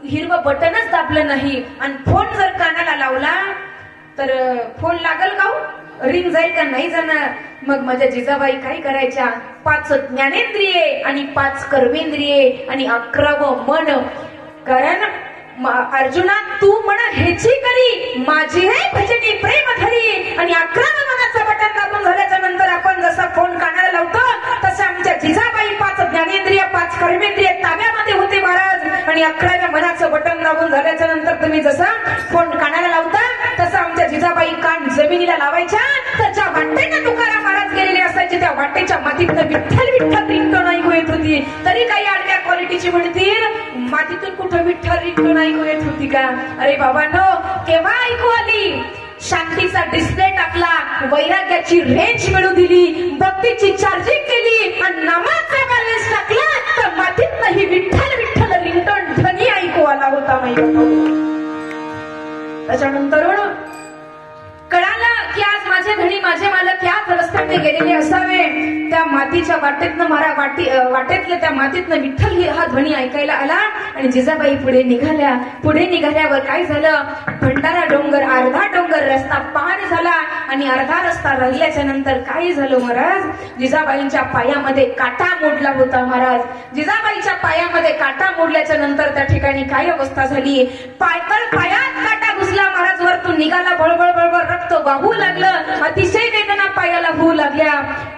हिरवं बटनच दाबलं नाही आणि फोन जर कानाला लावला तर फोन लागल का? रिंग जाईल का? नाही जाणार. मग माझ्या जिजाबाई काय करायच्या? 5 ज्ञानेंद्रिये आणि 5 कर्मेंद्रिये आणि 11वं मन. कारण अर्जुना तू म्हण हेची करी माझी हे भजनी प्रेम धरी. आणि 11व्या मनाचं बटन दाबून झाल्याच्या नंतर आपण जसा फोन कानाला लावतो तसे आमच्या जिजाबाई 5 ज्ञानेंद्रिय 5 कर्मेंद्रिय ताब्यामध्ये होते महाराज. आणि 11व्या मनाचं बटन दाबून झाल्याच्या नंतर तुम्ही जसा फोन कानाला लावता तसं आमच्या जिजाबाई कान जमिनीला लावायच्या. तर ज्या वाटेनं तुकाराम महाराज गेलेले असायचे त्या वाटेच्या मातीतनं विठ्ठल विठ्ठल रिंगटोन ऐकू येत होती. तरी काही आडव्या क्वालिटीची म्हणतील मातीतून कुठं विठ्ठल रिंगटोन ऐकू येत होती का? अरे बाबांनो, केव्हा ऐकू आली? शांतीचा डिस्प्ले टाकला, वैराग्याची रेंज मिळू दिली, भक्तीची चार्जिंग केली आणि नामाचा बॅलन्स टाकला तर मातीत नाही विठ्ठल विठ्ठल रिंगटोन ध्वनी ऐकू आला होता. त्याच्यानंतर कळालं की आज माझे धणी माझे मालक याच रस्त्याने गेलेले असावे. त्या मातीच्या वाटेतनं वाटेतलं त्या मातीतनं विठ्ठल हा ध्वनी ऐकायला आला आणि जिजाबाई पुढे निघाल्या. पुढे निघाल्यावर काय झालं? भंडारा डोंगर, अर्धा डोंगर रस्ता पार झाला आणि अर्धा रस्ता राहिल्याच्या नंतर काय झालं महाराज? जिजाबाईंच्या पायामध्ये काटा मोडला होता महाराज. जिजाबाईच्या पायामध्ये काटा मोडल्याच्या नंतर त्या ठिकाणी काय अवस्था झाली? पायात काटा घुसला महाराज. वरतून निघाला बळबळ बळबळ, रक्त वाहू लागलं, अतिशय वेदना पायाला होऊ लागल्या.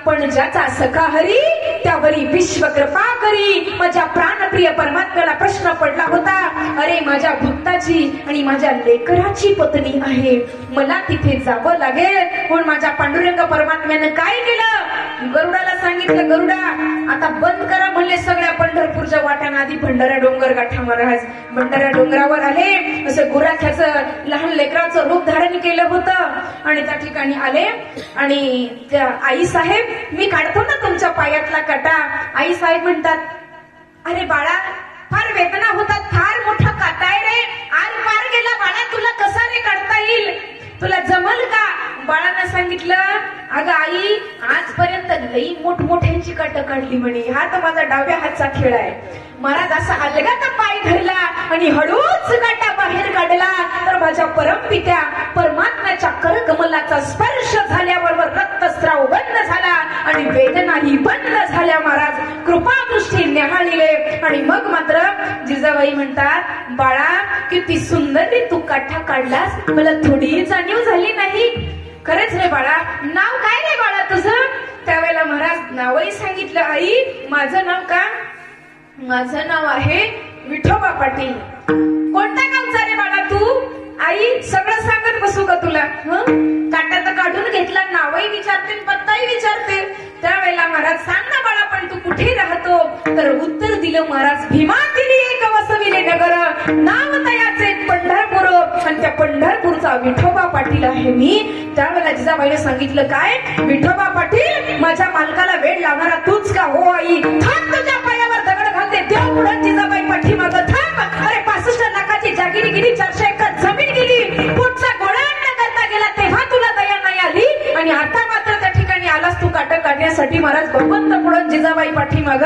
पण ज्याचा सखा हरी त्यावरी विश्व कृपा करी. माझ्या प्राणप्रिय परमात्म्याला प्रश्न पडला होता, अरे माझ्या भक्ताची आणि माझ्या लेकराची पत्नी आहे, मला तिथे जावं लागेल. पण माझ्या पांडुरंग परमात्म्यानं काय केलं? गरुडाला सांगितलं, गरुडा आता बंद करा म्हणले सगळ्या पंढरपूरच्या वाट्यानं. आधी भंडारा डोंगर गाठा महाराज. भंडारा डोंगरावर आले, असं गुराख्याचं लहान लेकराचं रूप धारण केलं होतं आणि त्या ठिकाणी आले आणि त्या आई साहेब मी काढतो ना तुमच्या पायातला काटा. आई साहेब म्हणतात, अरे बाळा फार वेदना होतात, फार मोठा काटा आहे रे, आर पार गेला बाळा, तुला कसा रे काढता येईल, तुला जमल का? बाळानं सांगितलं, अगं आई आजपर्यंत लई मोठमोठ्यांची काटा काढली म्हणे, हा तर माझा डाव्या हातचा खेळ आहे. महाराज असा अलगाचा पाय धरला आणि हळूच काटा बाहेर काढला तर माझ्या परमपित्या परमात्म्याच्या करकमलाचा स्पर्श झाल्याबरोबर रक्तस्राव बंद झाला आणि वेदनाही बंद झाल्या. महाराज कृपादृष्टी न्याहाळीले आणि मग मात्र जिजाबाई म्हणतात, बाळा किती सुंदर रे तू काठा काढलास, मला थोडी जाणीव झाली नाही. खरंच रे बाळा, नाव काय रे बाळा तुझं? त्यावेळेला महाराज नावही सांगितलं. आई माझं नाव का? माझं नाव आहे विठोबा पाटील. कोणत्या गावचा रे बाळा तू? आई सगळं सांगत बसू का तुला? काटा तर काढून घेतला, नावही विचारते पत्ताही विचारते. त्यावेळेला महाराज सांग ना बाळा पण तू कुठे राहतो? तर उत्तर दिलं महाराज, भीमा दिली एक वसविले नगर, नाव तयाचे पंढरपूर आणि त्या पंढरपूरचा विठोबा पाटील आहे मी. त्यावेळेला जिजाबाईने सांगितलं, काय विठोबा पाटील? माझ्या मालकाला वेळ लावणारा तूच का? हो आई. थांब, तुझ्या पायावर दगड घालते. देव पुढे जिजाबाई पाठीमाग थांब. अरे 65 लाखाची जागिरी गेली, 400 एकर जमीन गेली, पुढचा गोळा न करता गेला तेव्हा तुला दया नाही आली आणि आता मात्र त्या ठिकाणी आलास तू काटा काढण्यासाठी. महाराज भगवंत पुढे जिजाबाई पाठीमाग.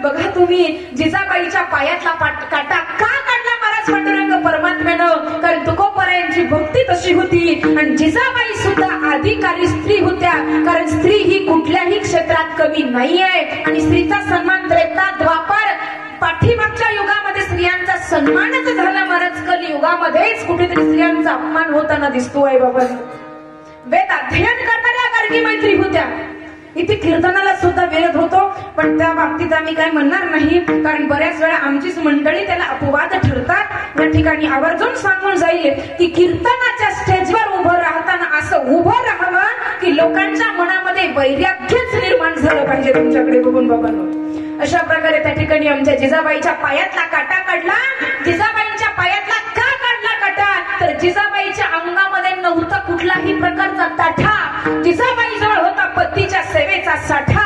बघा तुम्ही जिजाबाईच्या पायातला काटा का काढला महाराज पांडुरंग परमात्म्यानं? कारण तुकोबरायांची भक्ती तशी होती आणि जिजाबाई सुद्धा अधिकारी स्त्री होत्या. कारण स्त्री ही कुठल्याही क्षेत्रात कमी नाहीये आणि स्त्रीचा सन्मान त्रेता द्वापार पाठीमागच्या युगामध्ये स्त्रियांचा सन्मानच झाला महाराज. कलियुगामध्येच कुठेतरी स्त्रियांचा अपमान होताना दिसतो आहे बाबा. वेद अध्ययन करणाऱ्या गार्गी मैत्री होत्या. इथे कीर्तनाला सुद्धा विरोध होतो पण त्या बाबतीत आम्ही काय म्हणणार नाही, कारण बऱ्याच वेळा आमचीच मंडळी त्याला अपवाद ठरतात. या ठिकाणी आवर्जून सांगून जाईल की कीर्तनाच्या स्टेजवर उभं राहताना असं उभं राहावं की लोकांच्या मनामध्ये वैराग्यच निर्माण झालं पाहिजे तुमच्याकडे बघून बाबांनो. अशा प्रकारे त्या ठिकाणी आमच्या जिजाबाईच्या पायातला काटा काढला. जिजाबाईंच्या पायातला का काढला काटा, तर जिजाबाईच्या अंगामध्ये नव्हता कुठलाही प्रकारचा ताठा. जिजाबाई जवळ होता पतीच्या सेवेचा साठा,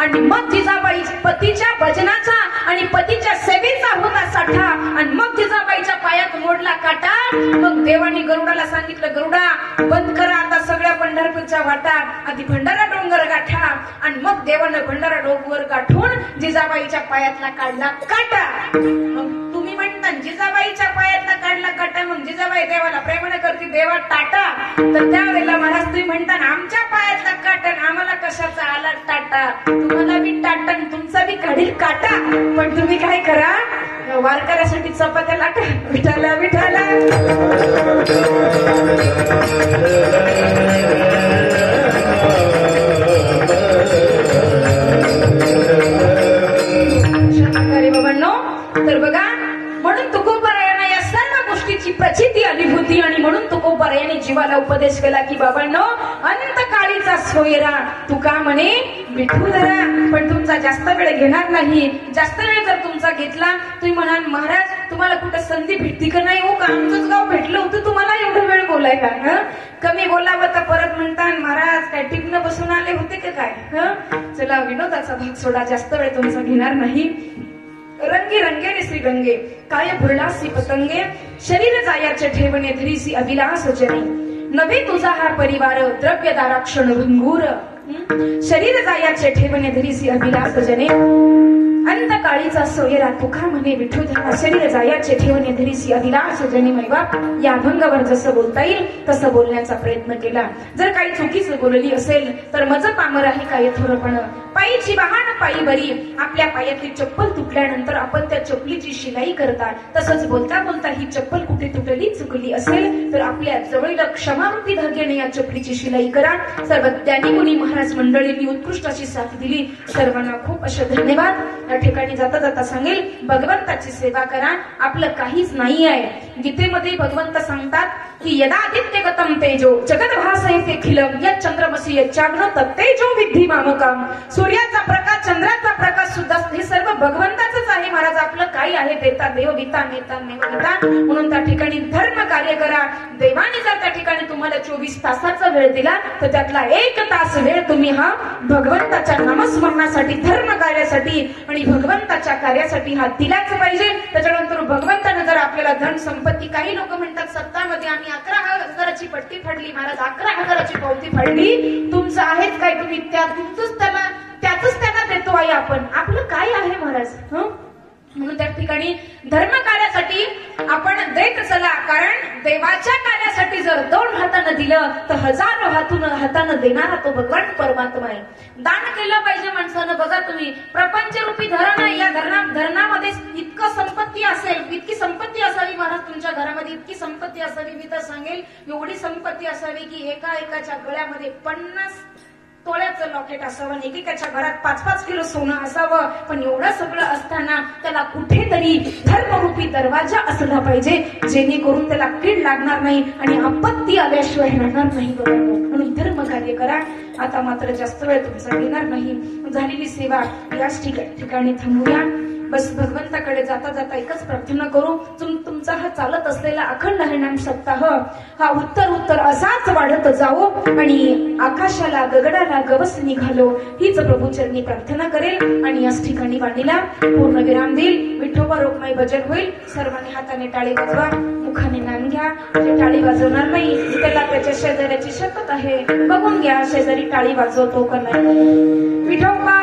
आणि मग जिजाबाई पतीच्या भजनाचा आणि पतीच्या सेवेचा होता साठा, आणि मग जिजाबाईच्या पायात मोडला काटा. मग देवानी गरुडाला सांगितलं, गरुडा बंद करा आता सगळ्या पंढरपूरच्या वाटा, आधी भंडारा डोंगर गाठा. आणि मग देवानं भंडारा डोंगर गाठून जिजाबाईच्या पायातला काढला काटा. मग तुम्ही म्हणता जिजाबाईच्या पायातला काढला काटा, मग जिजाबाई देवाला प्रेमाने करते, देवा टाटा. तर त्यावेळेला महाराज तुम्ही म्हणता आमच्या पायातला काटा, आम्हाला कशाचा आला टाटा. तुम्हाला बी टाटा तुमचा बी काढील काटा, पण तुम्ही काय करा, वारकऱ्यासाठी चपात्या लाटा. विठाला विठाला बाबांनो. तर बघा, म्हणून तुकोबरायाने या सर्व गोष्टीची प्रचिती अनुभूती, आणि म्हणून तुकोबरायाने जीवाला उपदेश केला की बाबांनो, अंतकाळीचा सोयरा तुका म्हणे विठू धरा. पण तुमचा जास्त वेळ घेणार नाही. जास्त वेळ जर तुमचा घेतला, तुम्ही म्हणाल महाराज तुम्हाला कुठं संधी भेटती का नाही, हो का आमचंच गाव भेटलं होतं तुम्हाला एवढं वेळ बोलाय का. कमी बोलावं तर परत म्हणतात महाराज काय टिकणं बसून आले होते का काय. चला विनोदाचा भाग सोडा, जास्त वेळ तुमचा घेणार नाही. रंगे रंगेने श्रीरंगे काय भुरलासी पतंगे, शरीर जायाचे ठेवणे धरीसी अभिलाष जने. नव्हे तुझा हा परिवार द्रव्यदारा क्षण भंगूर, शरीर जायाचे ठेवणे धरीसी अभिलाष जने. अंतकाळीचा सोयरा तुका म्हणे विठू धरा, शरीर जायाचे ठेवणे धरीसी अभिलाष जने. मैवा या अभंगावर जसं बोलता येईल तसं बोलण्याचा प्रयत्न केला. जर काही चुकीचं बोलली असेल तर मज पामर आहे काय थोरपण. पायीची वाहन पायी बरी, आपल्या पायातली चप्पल तुटल्यानंतर आपण त्या चप्पलीची शिलाई करता, तसंच बोलता बोलता ही चप्पल कुठे तुटली चुकली असेल तर आपल्या जवळील क्षमारूपी धाग्याने या चप्पलीची शिलाई करा. सर्व ज्ञानी मुनी महाराज मंडळींनी उत्कृष्ट अशी साथ दिली. सर्वांना खूप असे धन्यवाद. या ठिकाणी जाता जाता सांगेल, भगवंताची सेवा करा, आपलं काहीच नाही आहे. गीतेमध्ये भगवंत सांगतात की यदादित्य गतम तेजो जगत भासयते खिलम यत् चंद्रमसी यच्चाग्न तत्तेजो विद्धि मामकम. सूर्याचा प्रकाश, चंद्राचा प्रकाश सुद्धा हे सर्व भगवंताचंच आहे. महाराज आपलं काही आहे, देता देव विता नेता नेवता. म्हणून त्या ठिकाणी धर्म कार्य करा. देवाने जर त्या ठिकाणी तुम्हाला 24 तासाचा वेळ दिला तर त्यातला 1 तास वेळ तुम्ही हा भगवंताच्या नामस्मरणासाठी, धर्म कार्यासाठी आणि भगवंताच्या कार्यासाठी हा दिलाच पाहिजे. त्याच्यानंतर भगवंतानं जर आपल्याला धन संपत्ती, काही लोक म्हणतात सत्तामध्ये आम्ही 11,000ची पट्टी फाडली, महाराज 11,000ची पावती फाडली, तुमचं आहेच काय, तुम्ही त्यातच त्यांना देतो आहे आपण. आपलं काय आहे महाराज. म्हणून त्या ठिकाणी धर्म कार्यासाठी आपण देत चला, कारण देवाच्या कार्यासाठी जर 2 हातानं दिलं तर 1000 हातानं देणारा तो भगवान परमात्मा आहे. दान केलं पाहिजे माणसानं. बघा तुम्ही, प्रपंच रूपी धरण आहे, या धरणामध्ये इतकं संपत्ती असेल, इतकी संपत्ती असावी महाराज तुमच्या घरामध्ये, इतकी संपत्ती असावी, मी तर सांगेल एवढी संपत्ती असावी की एकाच्या गळ्यामध्ये 50 तोळ्याचं लॉकेट असावं, एकेकाच्या घरात 5-5 किलो सोनं असावं. पण एवढं सगळं असताना त्याला कुठेतरी धर्मरूपी दरवाजा असला पाहिजे, जेणेकरून त्याला कीड लागणार नाही आणि आपत्ती आल्याशिवाय राहणार नाही. म्हणून धर्म कार्य करा. आता मात्र जास्त वेळ तुमचा घेणार नाही. झालेली सेवा याच ठिकाणी थांबूया. बस भगवंताकडे जाता जाता एकच प्रार्थना करू, तुमचा हा चालत असलेला अखंड हरिनाम सप्ताह हा उत्तर असाच वाढत जावो आणि आकाशाला गगडाला गवस निघालो, हीच प्रभूचरणी प्रार्थना करेल. आणि याच ठिकाणी वाणीला पूर्ण विराम देईल. विठोबा रोगमाई भजन होईल. सर्वांनी हाताने टाळी वाजवा, मुखाने नाम घ्या. जे टाळी वाजवणार नाही त्याला त्याच्या शेजाऱ्याची शपथ आहे, बघून घ्या शेजारी टाळी वाजवतो का नाही. विठोबा